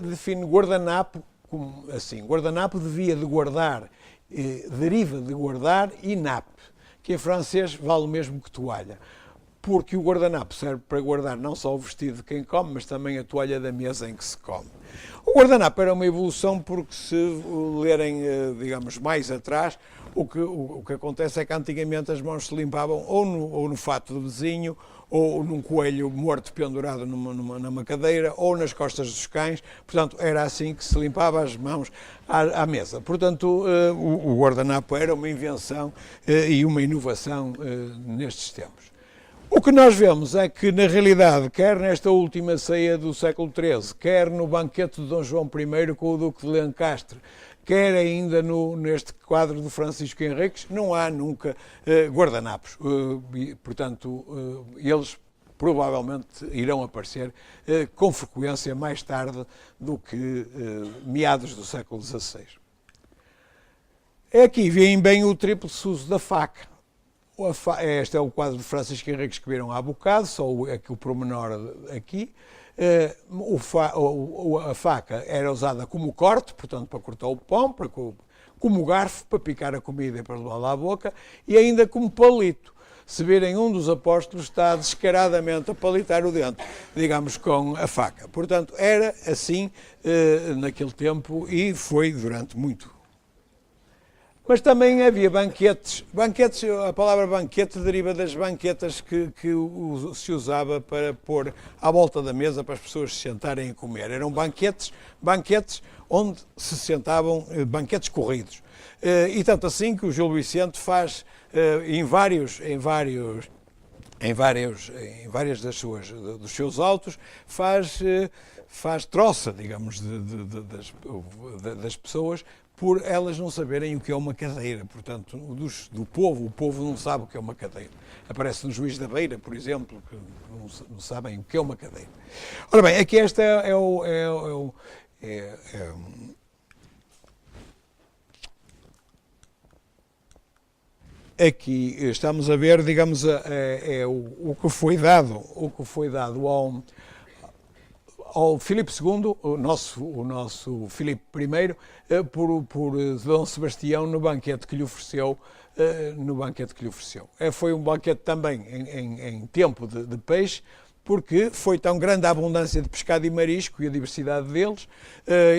define guardanapo como assim: guardanapo devia de guardar, deriva de guardar e nape, que em francês vale o mesmo que toalha, porque o guardanapo serve para guardar não só o vestido de quem come, mas também a toalha da mesa em que se come. O guardanapo era uma evolução porque, se lerem, digamos, mais atrás, o que acontece é que antigamente as mãos se limpavam ou no fato do vizinho, ou num coelho morto pendurado numa cadeira, ou nas costas dos cães. Portanto, era assim que se limpava as mãos à mesa. Portanto, o guardanapo era uma invenção e uma inovação nestes tempos. O que nós vemos é que, na realidade, quer nesta última ceia do século XIII, quer no banquete de Dom João I com o Duque de Lencastre, quer ainda neste quadro do Francisco Henriques, não há nunca guardanapos. Portanto, eles provavelmente irão aparecer com frequência mais tarde do que meados do século XVI. Aqui vem bem o tríplice uso da faca. Este é o quadro de Francisco Henriques que viram há bocado, só o pormenor aqui. A faca era usada como corte, portanto para cortar o pão, como garfo para picar a comida e para levá-la à boca, e ainda como palito. Se virem, um dos apóstolos está descaradamente a palitar o dente, digamos, com a faca. Portanto, era assim naquele tempo e foi durante muito. Mas também havia banquetes. Banquetes, a palavra banquete deriva das banquetas que se usava para pôr à volta da mesa para as pessoas se sentarem e comer. Eram banquetes onde se sentavam, banquetes corridos. E tanto assim que o Gil Vicente faz em várias dos seus autos, faz troça, digamos, das pessoas, por elas não saberem o que é uma cadeira. Portanto, do povo, o povo não sabe o que é uma cadeira. Aparece no Juiz da Beira, por exemplo, que não sabem o que é uma cadeira. Ora bem, aqui esta aqui estamos a ver, digamos, o que foi dado ao Filipe II, o nosso Filipe I, por Dom Sebastião no banquete que lhe ofereceu. Foi um banquete também em tempo de peixe, porque foi tão grande a abundância de pescado e marisco e a diversidade deles.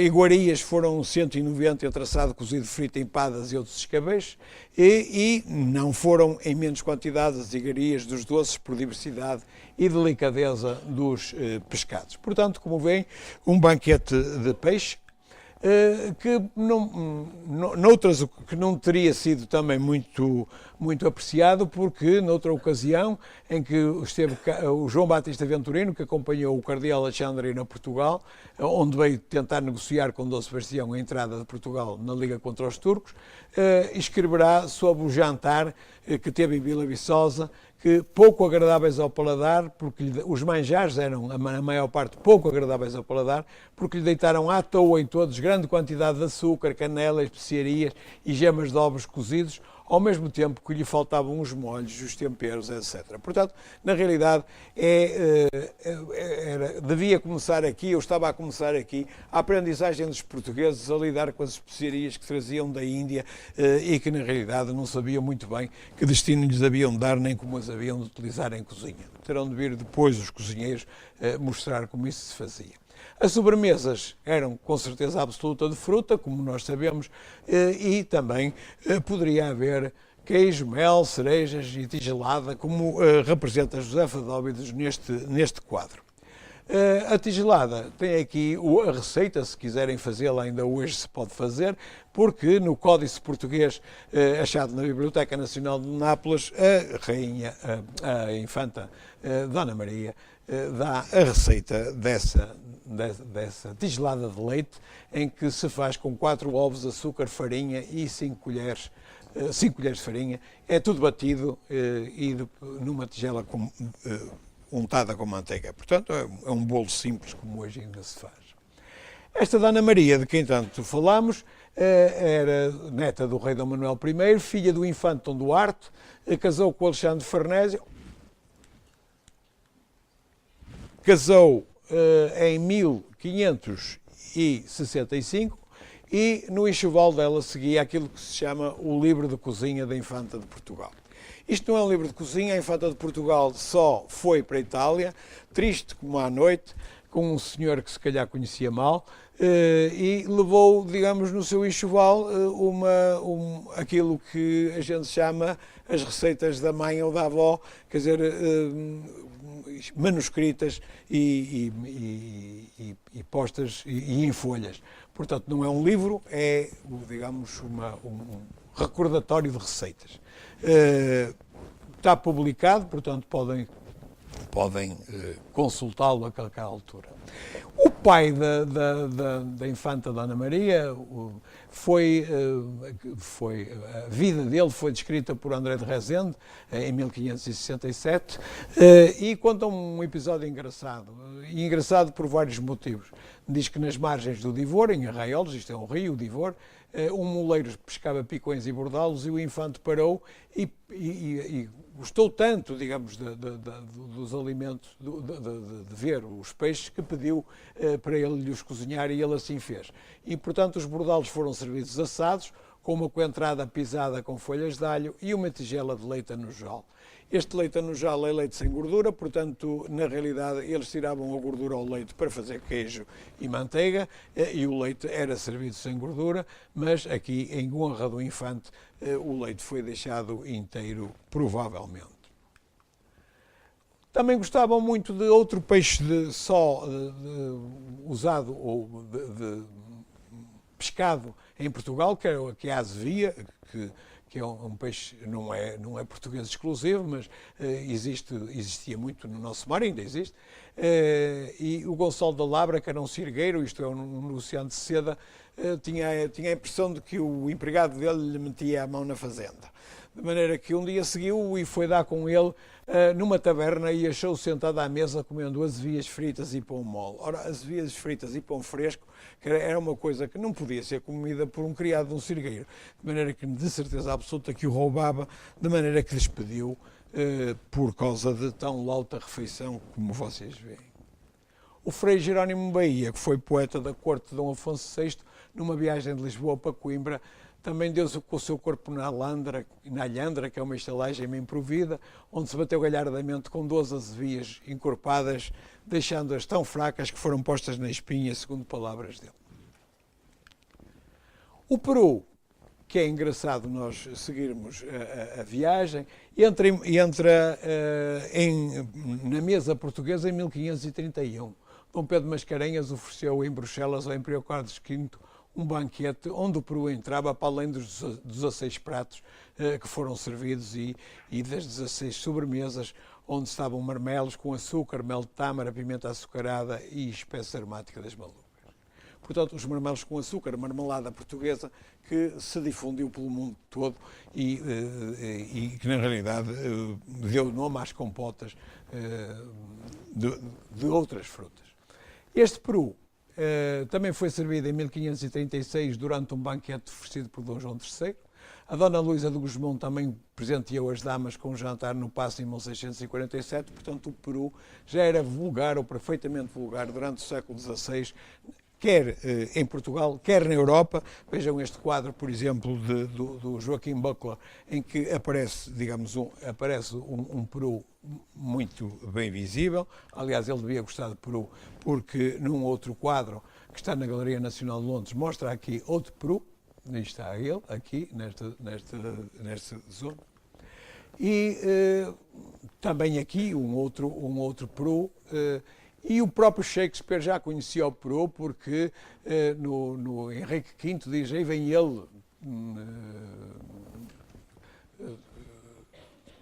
Iguarias foram 190 entre assado, cozido, frito, empadas e outros escabechos, e não foram em menos quantidade as iguarias dos doces por diversidade e delicadeza dos pescados. Portanto, como veem, um banquete de peixe, que não teria sido também muito apreciado, porque noutra ocasião em que esteve o João Batista Venturino, que acompanhou o cardeal Alexandre a Portugal, onde veio tentar negociar com Dom Sebastião a entrada de Portugal na Liga contra os turcos, escreverá sobre o jantar que teve em Vila Viçosa, que pouco agradáveis ao paladar, porque os manjares eram, a maior parte, pouco agradáveis ao paladar, porque lhe deitaram à toa em todos grande quantidade de açúcar, canela, especiarias e gemas de ovos cozidos, ao mesmo tempo que lhe faltavam os molhos, os temperos, etc. Portanto, na realidade, devia começar aqui, eu estava a começar aqui, a aprendizagem dos portugueses a lidar com as especiarias que traziam da Índia e que, na realidade, não sabiam muito bem que destino lhes haviam de dar, nem como as haviam de utilizar em cozinha. Terão de vir depois os cozinheiros mostrar como isso se fazia. As sobremesas eram com certeza absoluta de fruta, como nós sabemos, e também poderia haver queijo, mel, cerejas e tigelada, como representa Josefa de Óbidos neste quadro. A tigelada tem aqui a receita, se quiserem fazê-la ainda hoje se pode fazer, porque no Códice Português achado na Biblioteca Nacional de Nápoles, a infanta Dona Maria dá a receita dessa tigelada de leite, em que se faz com 4 ovos, açúcar, farinha e 5 colheres de farinha. É tudo batido e numa tigela untada com manteiga. Portanto, é um bolo simples, como hoje ainda se faz. Esta Dona Maria, de quem tanto falamos, era neta do rei Dom Manuel I, filha do infante Dom Duarte, casou com Alexandre Farnésio, casou em 1565 e no enxoval dela seguia aquilo que se chama o livro de cozinha da Infanta de Portugal. Isto não é um livro de cozinha, a Infanta de Portugal só foi para a Itália, triste como à noite, com um senhor que se calhar conhecia mal, e levou, digamos, no seu enxoval aquilo que a gente chama as receitas da mãe ou da avó, quer dizer, manuscritas e postas e em folhas. Portanto, não é um livro, é, digamos, um recordatório de receitas. Está publicado, portanto, podem consultá-lo àquela altura. O pai da infanta Dona Maria a vida dele foi descrita por André de Rezende em 1567 e conta um episódio engraçado, e engraçado por vários motivos. Diz que nas margens do Divor, em Arraiolos, isto é um rio, o Divor, um moleiro pescava picões e bordalos e o infante parou e gostou tanto, digamos, dos alimentos, de ver os peixes, que pediu para ele lhes cozinhar e ele assim fez. E, portanto, os bordalos foram servidos assados, com uma coentrada pisada com folhas de alho e uma tigela de leite anujal. Este leite anujal é leite sem gordura, portanto, na realidade, eles tiravam a gordura ao leite para fazer queijo e manteiga, e o leite era servido sem gordura, mas aqui, em honra do infante, o leite foi deixado inteiro, provavelmente. Também gostavam muito de outro peixe usado ou de pescado em Portugal, que é a azevia, que é um peixe, não é português exclusivo, mas existia muito no nosso mar, ainda existe. E o Gonçalo da Labra, que era um sirgueiro, isto é, um negociante de seda, tinha a impressão de que o empregado dele lhe metia a mão na fazenda. De maneira que um dia seguiu e foi dar com ele numa taberna e achou-o sentado à mesa comendo azevias fritas e pão mole. Ora, azevias fritas e pão fresco era uma coisa que não podia ser comida por um criado de um sirgueiro. De maneira que, de certeza absoluta, que o roubava, de maneira que despediu por causa de tão lauta refeição, como vocês veem. O Frei Jerónimo Bahia, que foi poeta da corte de Dom Afonso VI, numa viagem de Lisboa para Coimbra, também deu-se com o seu corpo na Alhandra, que é uma estalagem bem provida, onde se bateu galhardamente com 12 azevias encorpadas, deixando-as tão fracas que foram postas na espinha, segundo palavras dele. O que é engraçado nós seguirmos a viagem, entra na mesa portuguesa em 1531. Dom Pedro Mascarenhas ofereceu em Bruxelas ao Imperial Carlos V um banquete onde o peru entrava para além dos 16 pratos que foram servidos e das 16 sobremesas, onde estavam marmelos com açúcar, mel de tâmara, pimenta açucarada e espécie aromática das malucas. Portanto, os marmelos com açúcar, marmelada portuguesa, que se difundiu pelo mundo todo e que, na realidade, deu nome às compotas de outras frutas. Este peru também foi servido em 1536 durante um banquete oferecido por Dom João III. A Dona Luísa de Gusmão também presenteou as damas com um jantar no Paço em 1647, portanto o peru já era vulgar ou perfeitamente vulgar durante o século XVI, quer em Portugal, quer na Europa. Vejam este quadro, por exemplo, do Joaquim Buckler, em que aparece, digamos, um peru muito bem visível. Aliás, ele devia gostar de peru, porque num outro quadro que está na Galeria Nacional de Londres mostra aqui outro peru. Aí está ele, aqui, nesta zona. E também aqui um outro peru. E o próprio Shakespeare já conhecia o peru, porque no Henrique V diz: aí vem ele,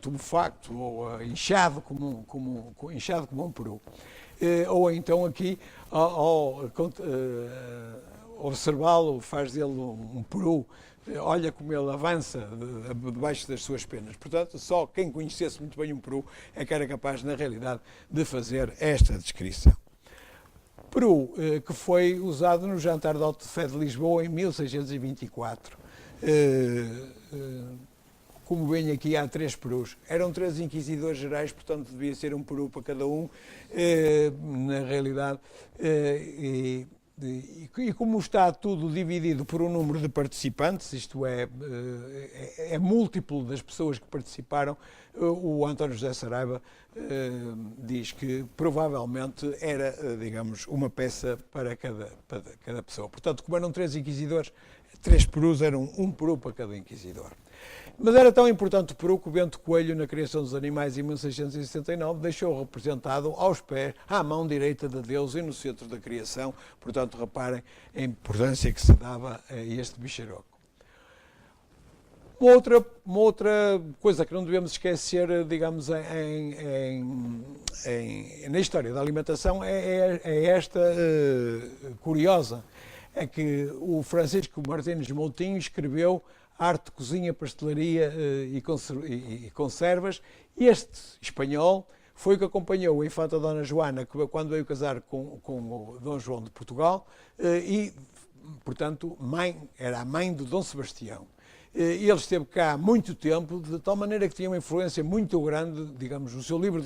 tumefacto, ou inchado como um peru. Ou então aqui, ao observá-lo, faz dele um peru, olha como ele avança debaixo das suas penas. Portanto, só quem conhecesse muito bem um peru é que era capaz, na realidade, de fazer esta descrição. Peru que foi usado no jantar de Alto de Fé de Lisboa em 1624. Como veem aqui, há 3 perus. Eram 3 inquisidores gerais, portanto devia ser um peru para cada um, na realidade. E como está tudo dividido por um número de participantes, isto é múltiplo das pessoas que participaram, o António José Saraiva diz que provavelmente era, digamos, uma peça para cada pessoa. Portanto, como eram 3 inquisidores, 3 perus eram um peru para cada inquisidor. Mas era tão importante o peru que o Bento Coelho, na criação dos animais em 1669, deixou representado aos pés, à mão direita de Deus e no centro da criação. Portanto, reparem a importância que se dava a este bicharoco. Uma outra coisa que não devemos esquecer, digamos, na história da alimentação é esta curiosa. É que o Francisco Martins Moutinho escreveu Arte de Cozinha, Pastelaria e Conservas. Este espanhol foi o que acompanhou a infanta Dona Joana quando veio casar com o Dom João de Portugal e, portanto, era a mãe do Dom Sebastião. Ele esteve cá há muito tempo, de tal maneira que tinha uma influência muito grande, digamos, no seu livro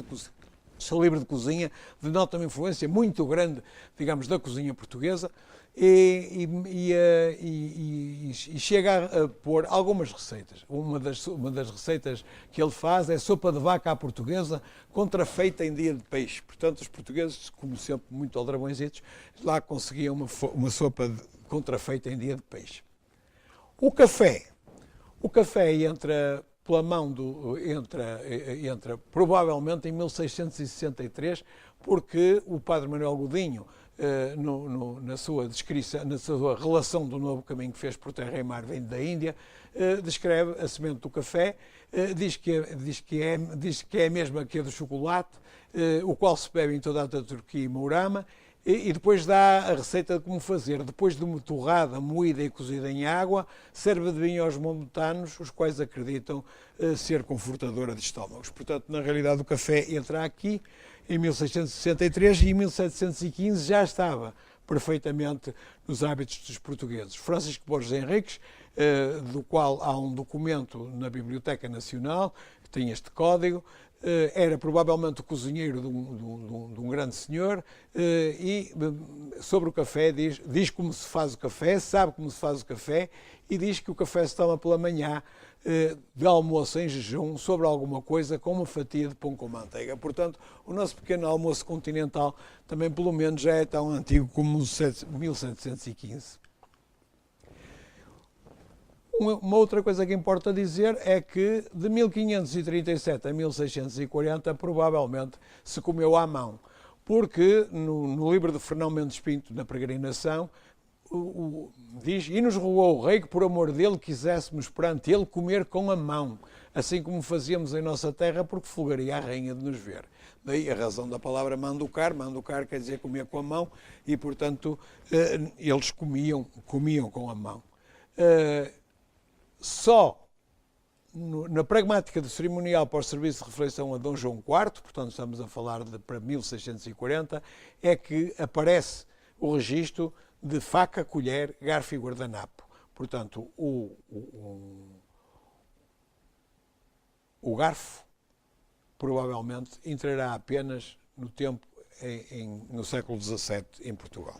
seu livro de cozinha denota uma influência muito grande, digamos, da cozinha portuguesa e chega a pôr algumas receitas. Uma das receitas que ele faz é sopa de vaca à portuguesa, contrafeita em dia de peixe. Portanto, os portugueses, como sempre, muito aldrabõezitos, lá conseguiam uma sopa contrafeita em dia de peixe. O café entra pela mão entra provavelmente em 1663, porque o padre Manuel Godinho, na sua descrição, na sua relação do novo caminho que fez por terra e mar vindo da Índia, descreve a semente do café, diz que é a mesma que a do chocolate, o qual se bebe em toda a Turquia e Mourama, e depois dá a receita de como fazer. Depois de uma torrada, moída e cozida em água, serve de vinho aos maometanos, os quais acreditam ser confortadora de estômagos. Portanto, na realidade, o café entra aqui em 1663 e em 1715 já estava perfeitamente nos hábitos dos portugueses. Francisco Borges Henriques, do qual há um documento na Biblioteca Nacional, que tem este código, era provavelmente o cozinheiro de um grande senhor e sobre o café diz como se faz o café, sabe como se faz o café e diz que o café se toma pela manhã de almoço em jejum sobre alguma coisa com uma fatia de pão com manteiga. Portanto, o nosso pequeno almoço continental também pelo menos já é tão antigo como 1715. Uma outra coisa que importa dizer é que de 1537 a 1640 provavelmente se comeu à mão, porque no livro de Fernão Mendes Pinto, na Peregrinação, diz: e nos rogou o rei que por amor dele quiséssemos perante ele comer com a mão, assim como fazíamos em nossa terra, porque folgaria a rainha de nos ver. Daí a razão da palavra manducar quer dizer comer com a mão, e portanto eles comiam com a mão. Só na pragmática do cerimonial para o serviço de refeição a Dom João IV, portanto estamos a falar para 1640, é que aparece o registro de faca, colher, garfo e guardanapo. Portanto, o garfo provavelmente entrará apenas no tempo no século XVII em Portugal.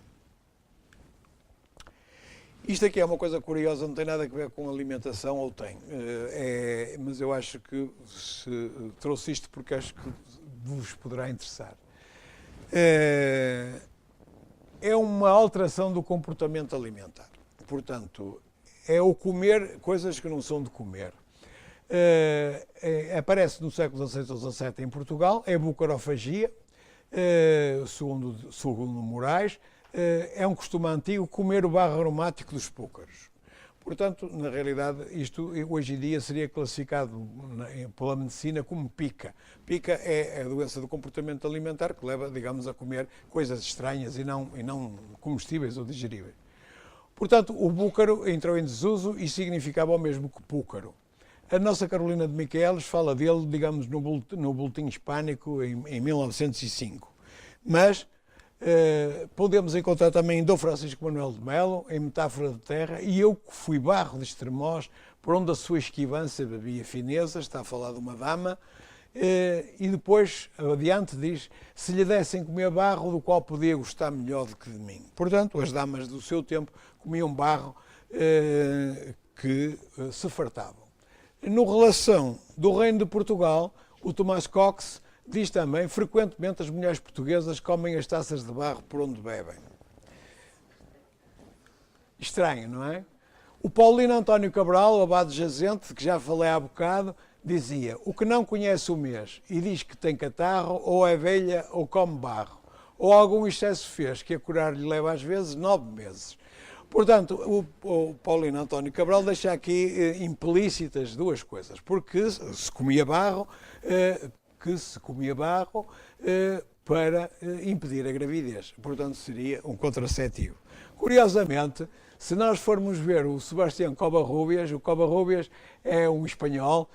Isto aqui é uma coisa curiosa, não tem nada a ver com alimentação, ou tem, mas eu acho que trouxe isto porque acho que vos poderá interessar. É uma alteração do comportamento alimentar. Portanto, é o comer coisas que não são de comer. Aparece no século XVI ou XVII em Portugal, é a bucarofagia, segundo Moraes. É um costume antigo comer o barro aromático dos púcaros. Portanto, na realidade, isto hoje em dia seria classificado pela medicina como pica. Pica é a doença do comportamento alimentar que leva, digamos, a comer coisas estranhas e não comestíveis ou digeríveis. Portanto, o búcaro entrou em desuso e significava o mesmo que púcaro. A nossa Carolina de Miquelis fala dele, digamos, no Boletim Hispânico em 1905. Mas podemos encontrar também em Dom Francisco Manuel de Melo, em Metáfora de Terra, e eu que fui barro de Estremoz, por onde a sua esquivança bebia fineza, está a falar de uma dama, e depois, adiante, diz: se lhe dessem comer barro, do qual podia gostar melhor do que de mim. Portanto, as damas do seu tempo comiam barro que se fartavam. No Relação do Reino de Portugal, o Tomás Cox diz também: frequentemente as mulheres portuguesas comem as taças de barro por onde bebem. Estranho, não é? O Paulino António Cabral, abade jazente, que já falei há bocado, dizia: o que não conhece o mês e diz que tem catarro, ou é velha ou come barro, ou algum excesso fez, que a curar lhe leva às vezes 9 meses. Portanto, o Paulino António Cabral deixa aqui implícitas duas coisas, porque se comia barro para impedir a gravidez. Portanto, seria um contraceptivo. Curiosamente, se nós formos ver o Sebastião Covarrubias, o Covarrubias é um espanhol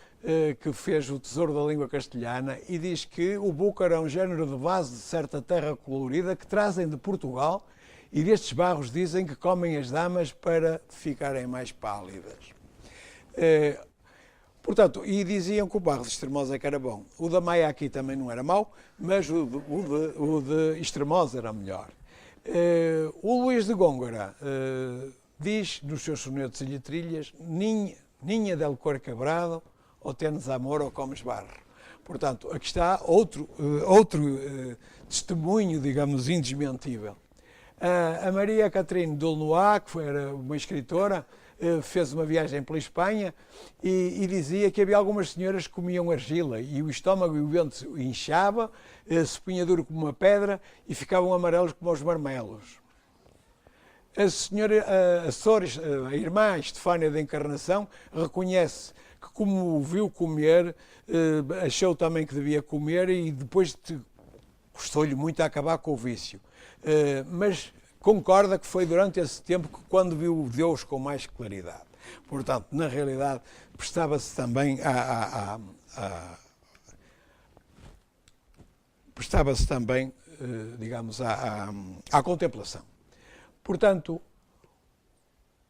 que fez o Tesouro da Língua Castelhana e diz que o búcaro é um género de base de certa terra colorida que trazem de Portugal, e destes barros dizem que comem as damas para ficarem mais pálidas. Portanto, e diziam que o barro de Estremoz é que era bom. O da Maia aqui também não era mau, mas o de Estremoz era melhor. O Luís de Góngora diz nos seus sonetos e letrilhas: Ninha del cor quebrado, ou tenes amor ou comes barro. Portanto, aqui está outro testemunho, digamos, indesmentível. A Maria Catrine Dolnois, que era uma escritora, fez uma viagem pela Espanha e dizia que havia algumas senhoras que comiam argila e o estômago e o ventre inchava, se punha duro como uma pedra e ficavam amarelos como os marmelos. A senhora a irmã Estefânia da Encarnação reconhece que, como o viu comer, achou também que devia comer e depois custou-lhe muito a acabar com o vício. Mas concorda que foi durante esse tempo que quando viu Deus com mais claridade. Portanto, na realidade, prestava-se também digamos, à contemplação. Portanto,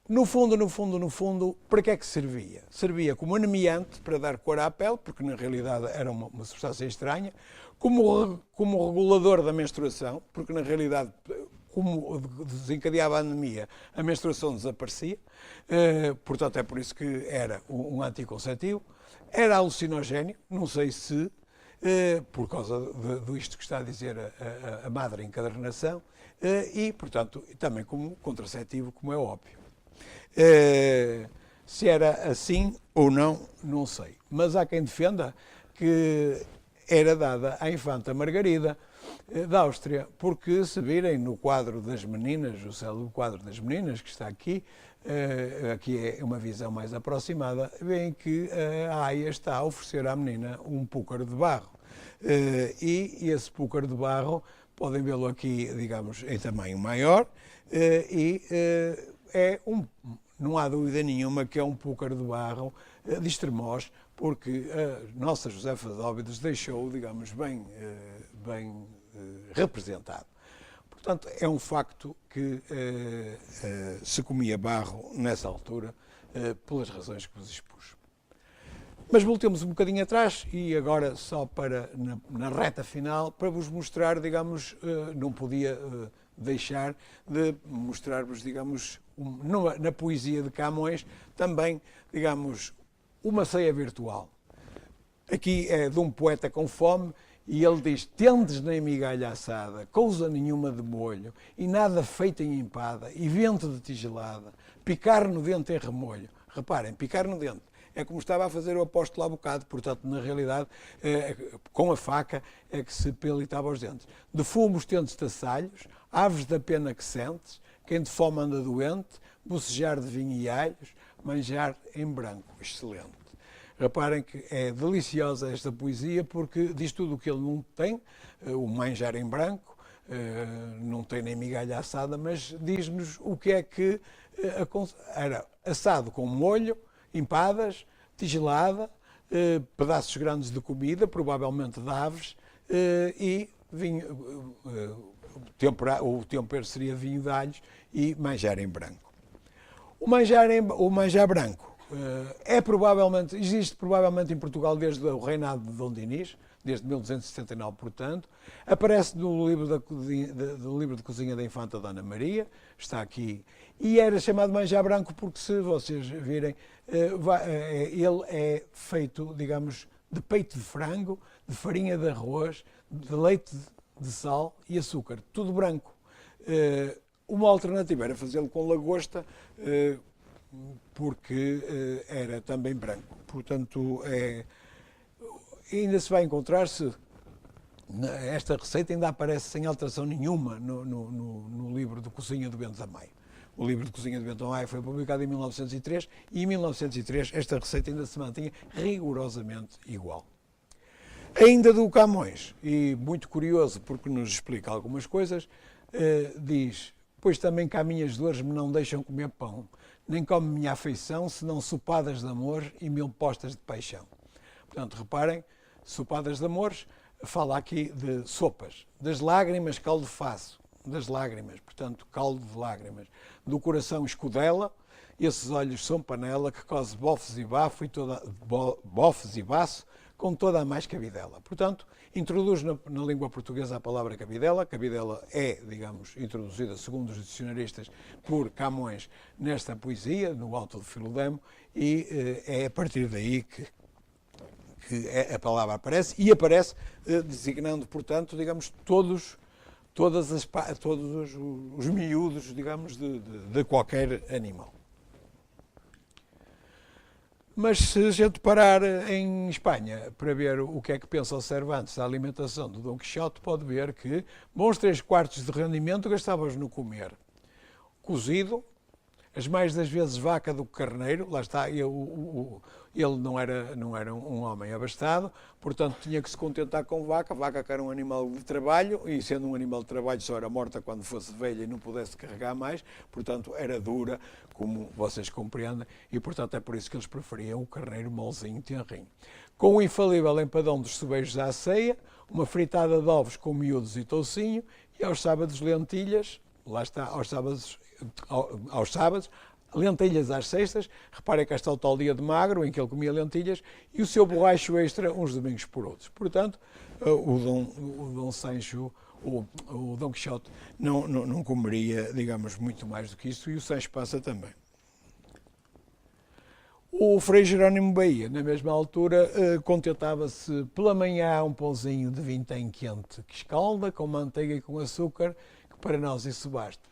no fundo, para que é que servia? Servia como anemiante para dar cor à pele, porque na realidade era uma substância estranha, como regulador da menstruação, porque na realidade, como desencadeava a anemia, a menstruação desaparecia, portanto é por isso que era um anticonceptivo. Era alucinogénio, não sei se, por causa disto que está a dizer a madre encadernação, e, portanto, também como contraceptivo, como é óbvio. Se era assim ou não, não sei. Mas há quem defenda que era dada à infanta Margarida da Áustria, porque se virem no quadro das meninas, o célebre quadro das meninas, que está aqui, aqui é uma visão mais aproximada, veem que a aia está a oferecer à menina um púcaro de barro. E esse púcaro de barro, podem vê-lo aqui, digamos, em tamanho maior, não há dúvida nenhuma que é um púcaro de barro de Estremoz, porque a Nossa Josefa de Óbidos deixou, digamos, bem representado. Portanto, é um facto que se comia barro nessa altura, pelas razões que vos expus. Mas voltemos um bocadinho atrás e agora só para, na reta final, para vos mostrar, digamos, não podia deixar de mostrar-vos, digamos, na poesia de Camões, também, digamos, uma ceia virtual. Aqui é de um poeta com fome e ele diz: tendes nem migalha assada, coisa nenhuma de molho, e nada feita em empada, e vento de tigelada, picar no dente em remolho. Reparem, picar no dente. É como estava a fazer o apóstolo há bocado, portanto, na realidade, com a faca é que se pelitava os dentes. De fumo os dentes tassalhos, aves da pena que sentes, quem de fome anda doente, bocejar de vinho e alhos, manjar em branco. Excelente. Reparem que é deliciosa esta poesia porque diz tudo o que ele não tem, o manjar em branco, não tem nem migalha assada, mas diz-nos o que é que era assado com molho, empadas, tigelada, pedaços grandes de comida, provavelmente de aves, e vinho, o tempero seria vinho de alhos e manjar em branco. O manjar branco existe provavelmente em Portugal desde o reinado de Dom Dinis, desde 1279, portanto. Aparece no livro de cozinha da Infanta Dona Maria, está aqui. E era chamado manjar branco porque, se vocês virem, ele é feito, digamos, de peito de frango, de farinha de arroz, de leite de sal e açúcar, tudo branco. Uma alternativa era fazê-lo com lagosta, porque era também branco. Portanto, ainda se vai encontrar-se, esta receita ainda aparece sem alteração nenhuma no livro de cozinha do Bento da Maia. O livro de cozinha do Bento da Maia foi publicado em 1903 e em 1903 esta receita ainda se mantinha rigorosamente igual. Ainda do Camões, e muito curioso porque nos explica algumas coisas, diz: pois também cá minhas dores me não deixam comer pão, nem come minha afeição, senão sopadas de amor e 1000 postas de paixão. Portanto, reparem, sopadas de amores, fala aqui de sopas, das lágrimas caldo faço, das lágrimas, portanto, caldo de lágrimas, do coração escudela, esses olhos são panela que cose bofes e bafo bofes e baço com toda a mais cabidela. Portanto, introduz na língua portuguesa a palavra cabidela. Cabidela é, digamos, introduzida, segundo os dicionaristas, por Camões nesta poesia, no Alto de Filodemo, e é a partir daí que a palavra aparece, e aparece designando, portanto, digamos, todos os miúdos, digamos, de qualquer animal. Mas se a gente parar em Espanha para ver o que é que pensa o Cervantes da alimentação do Dom Quixote, pode ver que bons 3/4 de rendimento gastava-os no comer. Cozido, as mais das vezes vaca do que carneiro, lá está, ele não era um homem abastado, portanto tinha que se contentar com vaca que era um animal de trabalho, e sendo um animal de trabalho só era morta quando fosse velha e não pudesse carregar mais, portanto era dura, como vocês compreendem, e portanto é por isso que eles preferiam o carneiro molzinho, tenrinho. Com o infalível empadão dos sobejos à ceia, uma fritada de ovos com miúdos e toucinho, e aos sábados lentilhas, lá está, aos sábados, lentilhas às sextas. Reparem que está o tal dia de magro em que ele comia lentilhas, e o seu borracho extra uns domingos por outros. Portanto, o Dom Sancho, o Dom Quixote, não comeria, digamos, muito mais do que isso, e o Sancho Panza também. O Frei Jerónimo Bahia, na mesma altura, contentava-se pela manhã um pãozinho de vintém quente que escalda, com manteiga e com açúcar, que para nós isso basta.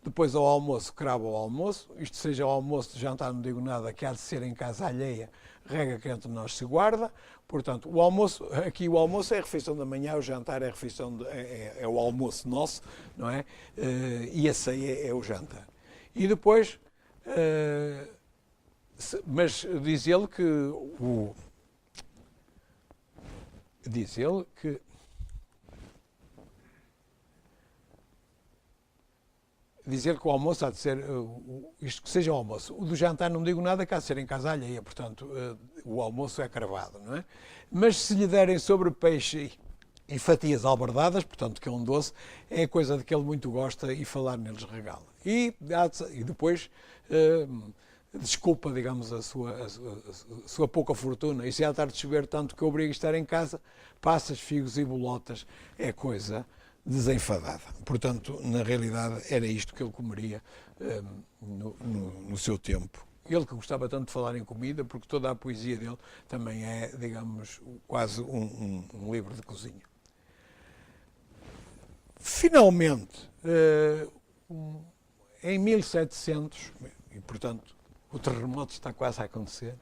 Depois ao almoço, cravo ao almoço, isto seja ao almoço, jantar não digo nada, que há de ser em casa alheia, regra que entre nós se guarda. Portanto, o almoço é a refeição da manhã, o jantar é é o almoço nosso, não é? E a ceia é o jantar. E depois, mas diz ele que dizer que o almoço há de ser, isto que seja o almoço. O do jantar não digo nada, que há de ser em casa alheia, portanto, o almoço é cravado, não é? Mas se lhe derem sobre peixe e fatias albardadas, portanto, que é um doce, é coisa de que ele muito gosta e falar neles regala. E depois desculpa, digamos, a sua pouca fortuna. E se à tarde chover tanto que obriga a estar em casa, passas, figos e bolotas é coisa desenfadada. Portanto, na realidade, era isto que ele comeria no seu tempo. Ele que gostava tanto de falar em comida, porque toda a poesia dele também é, digamos, quase um livro de cozinha. Finalmente, em 1700, e portanto o terremoto está quase a acontecer,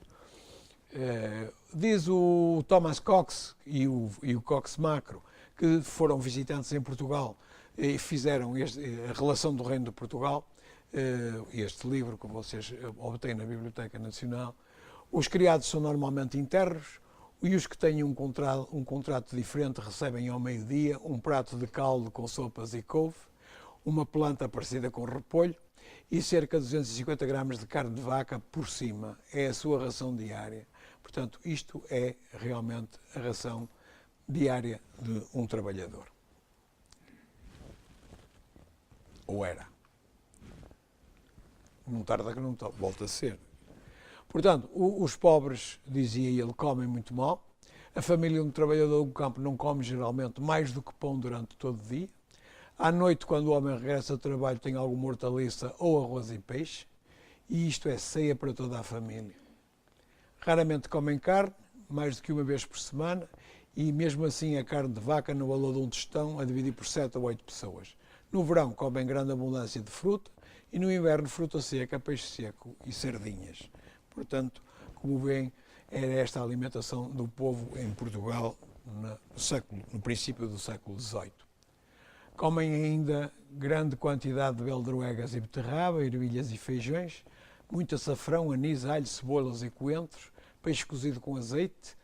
diz o Thomas Cox e o Cox Macro, que foram visitantes em Portugal e fizeram a relação do Reino de Portugal, este livro que vocês obtêm na Biblioteca Nacional. Os criados são normalmente internos, e os que têm um contrato diferente recebem ao meio-dia um prato de caldo com sopas e couve, uma planta parecida com repolho e cerca de 250 gramas de carne de vaca por cima. É a sua ração diária. Portanto, isto é realmente a ração diária de um trabalhador. Ou era. Não tarda que não volta a ser. Portanto, os pobres, dizia ele, comem muito mal. A família de um trabalhador do campo não come geralmente mais do que pão durante todo o dia. À noite, quando o homem regressa ao trabalho, tem alguma hortaliça ou arroz e peixe. E isto é ceia para toda a família. Raramente comem carne, mais do que uma vez por semana, e mesmo assim a carne de vaca no valor de um tostão a dividir por 7 ou 8 pessoas. No verão comem grande abundância de fruta e no inverno fruta seca, peixe seco e sardinhas. Portanto, como veem, era esta a alimentação do povo em Portugal no princípio do século XVIII. Comem ainda grande quantidade de beldroegas e beterraba, ervilhas e feijões, muito açafrão, anis, alho, cebolas e coentros, peixe cozido com azeite,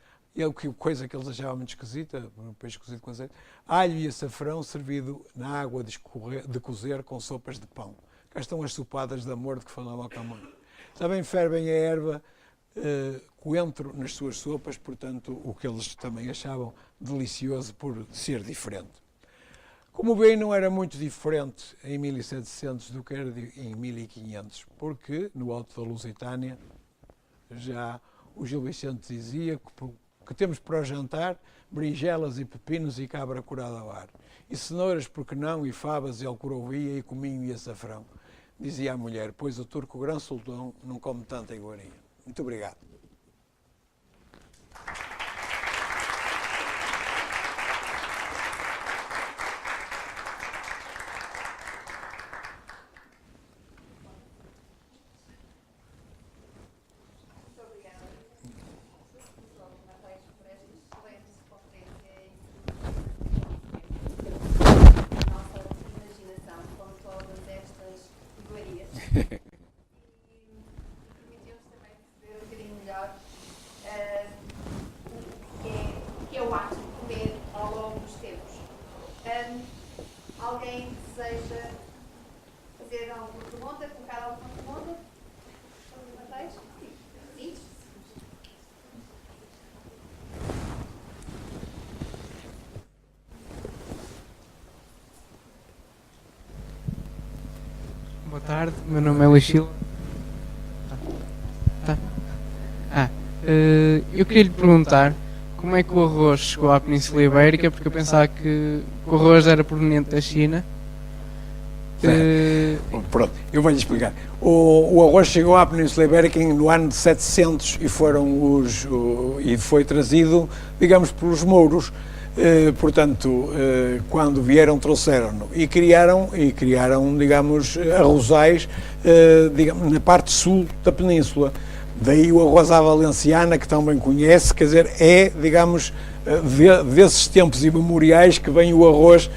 coisa que eles achavam muito esquisita, peixe cozido com azeite, alho e açafrão servido na água de cozer com sopas de pão. Cá estão as sopadas de amor de que falava o Camões. Também fervem a erva coentro nas suas sopas, portanto, o que eles também achavam delicioso por ser diferente. Como bem, não era muito diferente em 1700 do que era em 1500, porque no Alto da Lusitânia já o Gil Vicente dizia que temos para o jantar berinjelas e pepinos e cabra curada ao ar. E cenouras, porque não, e favas e alcorovia e cominho e açafrão. Dizia a mulher, pois o turco Grão Sultão não come tanta iguaria. Muito obrigado. Alguém deseja fazer alguma pergunta, colocar alguma pergunta? Sim. Boa tarde, meu nome é Luís Silva. Eu queria lhe perguntar como é que o arroz chegou à Península Ibérica, porque eu pensava que o arroz era proveniente da China. Pronto, eu vou-lhe explicar. O arroz chegou à Península Ibérica no ano de 700 e e foi trazido, digamos, pelos mouros. Portanto, quando vieram, trouxeram-no e criaram, digamos, arrozais, digamos, na parte sul da península. Daí o arroz à valenciana, que também conhece, quer dizer, é, digamos, desses tempos imemoriais que vem o arroz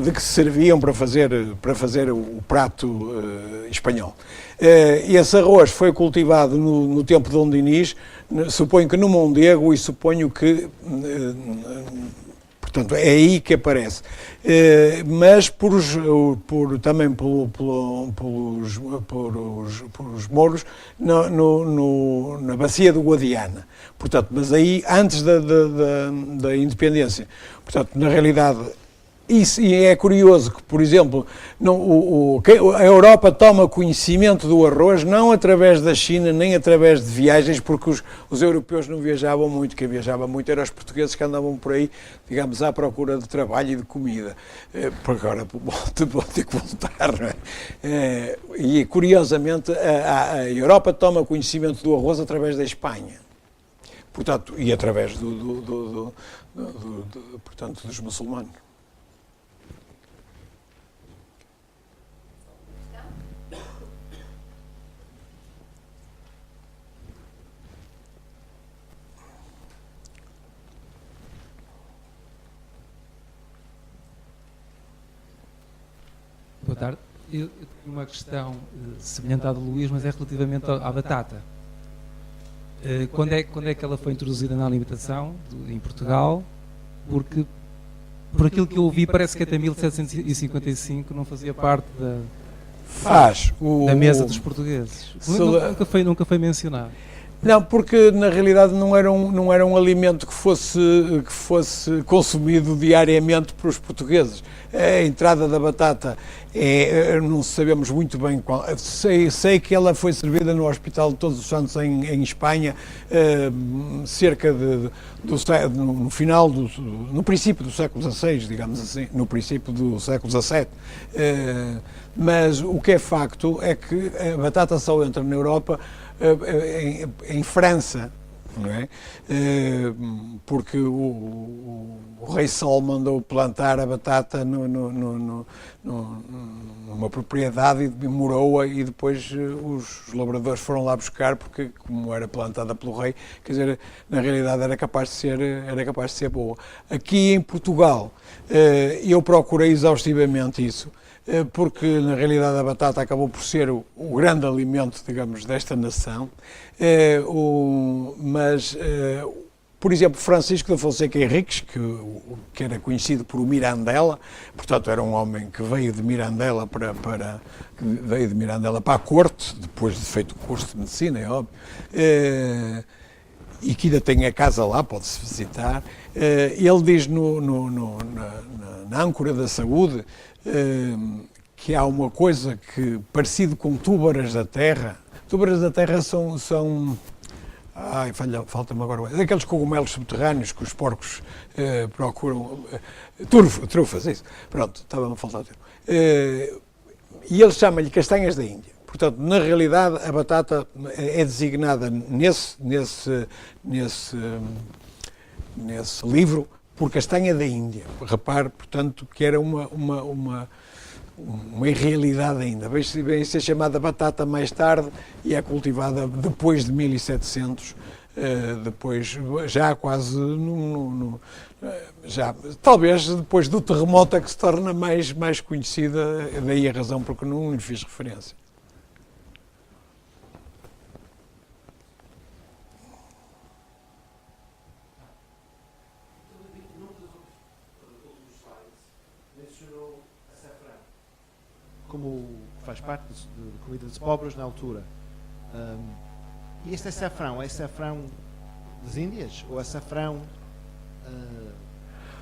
de que se serviam para fazer o prato espanhol. Esse arroz foi cultivado no tempo de Dom Dinis, suponho que no Mondego, e suponho que, portanto, é aí que aparece. Mas também pelos mouros na bacia do Guadiana. Portanto, mas aí antes da independência. Portanto, na realidade, isso, e é curioso que, por exemplo, a Europa toma conhecimento do arroz não através da China, nem através de viagens, porque os europeus não viajavam muito. Quem viajava muito eram os portugueses, que andavam por aí, digamos, à procura de trabalho e de comida. Porque agora vou ter que voltar, não é? E, curiosamente, a Europa toma conhecimento do arroz através da Espanha. Portanto, e através portanto, dos muçulmanos. Boa tarde. Eu tenho uma questão semelhante à do Luís, mas é relativamente à batata. Quando é que ela foi introduzida na alimentação em Portugal? Porque, por aquilo que eu ouvi, parece que até 1755 não fazia parte da mesa dos portugueses. Nunca foi mencionado. Não, porque na realidade não era um alimento que fosse consumido diariamente pelos portugueses. A entrada da batata não sabemos muito bem qual. Sei que ela foi servida no Hospital de Todos os Santos em Espanha, cerca no princípio do século XVI, digamos assim, no princípio do século XVII. Mas o que é facto é que a batata só entra na Europa em França, não é? Porque o rei Sol mandou plantar a batata numa propriedade e demorou-a, e depois os lavradores foram lá buscar, porque como era plantada pelo rei, quer dizer, na realidade era capaz de ser boa. Aqui em Portugal eu procurei exaustivamente isso, porque na realidade a batata acabou por ser o grande alimento, digamos, desta nação, mas, por exemplo, Francisco da Fonseca Henriques, que era conhecido por o Mirandela, portanto era um homem que veio de Mirandela para a corte, depois de feito o curso de medicina, é óbvio, e que ainda tem a casa lá, pode-se visitar. Ele diz na âncora da saúde que há uma coisa que, parecido com túbaras da terra. Túbaras da terra são falta-me agora. Daqueles cogumelos subterrâneos que os porcos procuram. Trufas, isso. Pronto, estava-me a faltar o tempo. E ele chama-lhe castanhas da Índia. Portanto, na realidade, a batata é designada nesse livro por castanha da Índia. Repare, portanto, que era uma irrealidade ainda. Vem ser chamada batata mais tarde e é cultivada depois de 1700, depois já quase talvez depois do terremoto é que se torna mais conhecida, daí a razão porque não lhe fiz referência. Como faz parte de comida dos pobres na altura. E este açafrão, é açafrão das Índias? Ou açafrão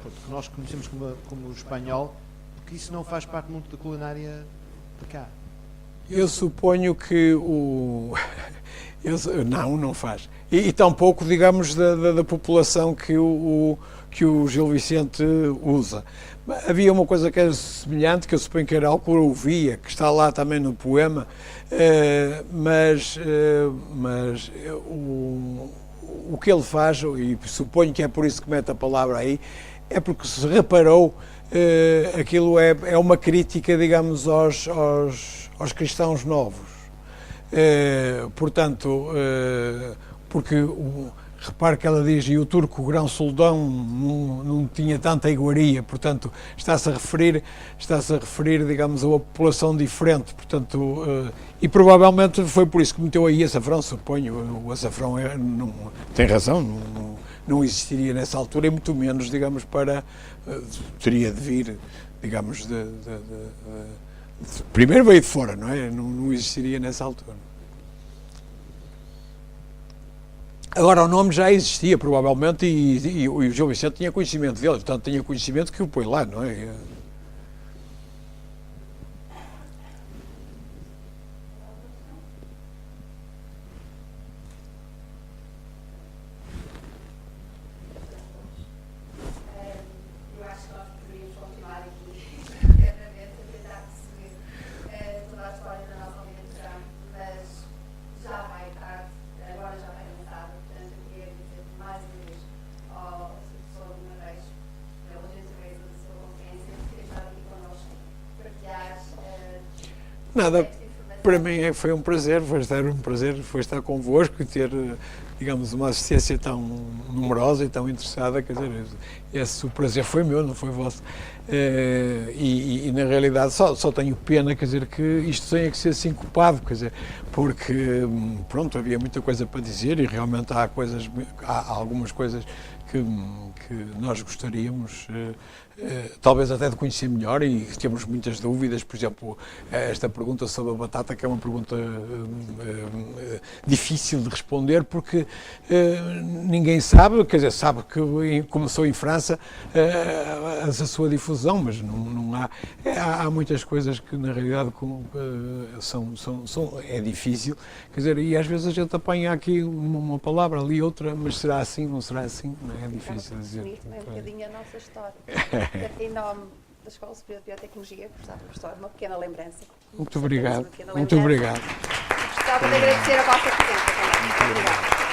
que nós conhecemos como espanhol? Porque isso não faz parte muito da culinária de cá. Eu suponho que não faz. E tampouco, digamos, da população que o Gil Vicente usa. Havia uma coisa que era semelhante, que eu suponho que era alcorouvia, que está lá também no poema, mas o que ele faz, e suponho que é por isso que mete a palavra aí, é porque se reparou, aquilo é uma crítica, digamos, aos cristãos novos. Portanto, porque repare que ela diz, e o turco grão-soldão não tinha tanta iguaria, portanto, está-se a referir, digamos, a uma população diferente, portanto, e provavelmente foi por isso que meteu aí açafrão, suponho. O açafrão tem razão, não existiria nessa altura, e muito menos, digamos, teria de vir, digamos, primeiro veio de fora, não é? Não existiria nessa altura. Agora, o nome já existia, provavelmente, e o Gil Vicente tinha conhecimento dele, portanto, tinha conhecimento que o põe lá, não é? Eu acho que nós poderíamos continuar aqui internamente a tentar perceber toda a história da nossa alimentação, mas já vai tarde, agora já vai avançado, portanto eu queria dizer mais uma vez ao professor Guimarães, pela gentileza da sua conferência, por ter estado aqui connosco, partilhar Nada, esta informação. para mim foi um prazer, foi estar convosco e ter, digamos, uma assistência tão numerosa e tão interessada, quer dizer, o prazer foi meu, não foi vosso. E na realidade só tenho pena, quer dizer, que isto tenha que ser sincopado, quer dizer, porque, pronto, havia muita coisa para dizer e realmente há algumas coisas que nós gostaríamos, talvez até de conhecer melhor, e temos muitas dúvidas. Por exemplo, esta pergunta sobre a batata, que é uma pergunta difícil de responder, porque ninguém sabe, quer dizer, sabe que começou em França a sua difusão, mas não há muitas coisas que na realidade é difícil, quer dizer, e às vezes a gente apanha aqui uma palavra, ali outra, mas será assim, não será assim, não é difícil dizer. Definir também um bocadinho a nossa história. Em nome da Escola Superior de Biotecnologia, professor, uma pequena lembrança. Muito obrigado. Muito obrigado. Gostava de agradecer a vossa presença também. Muito obrigada.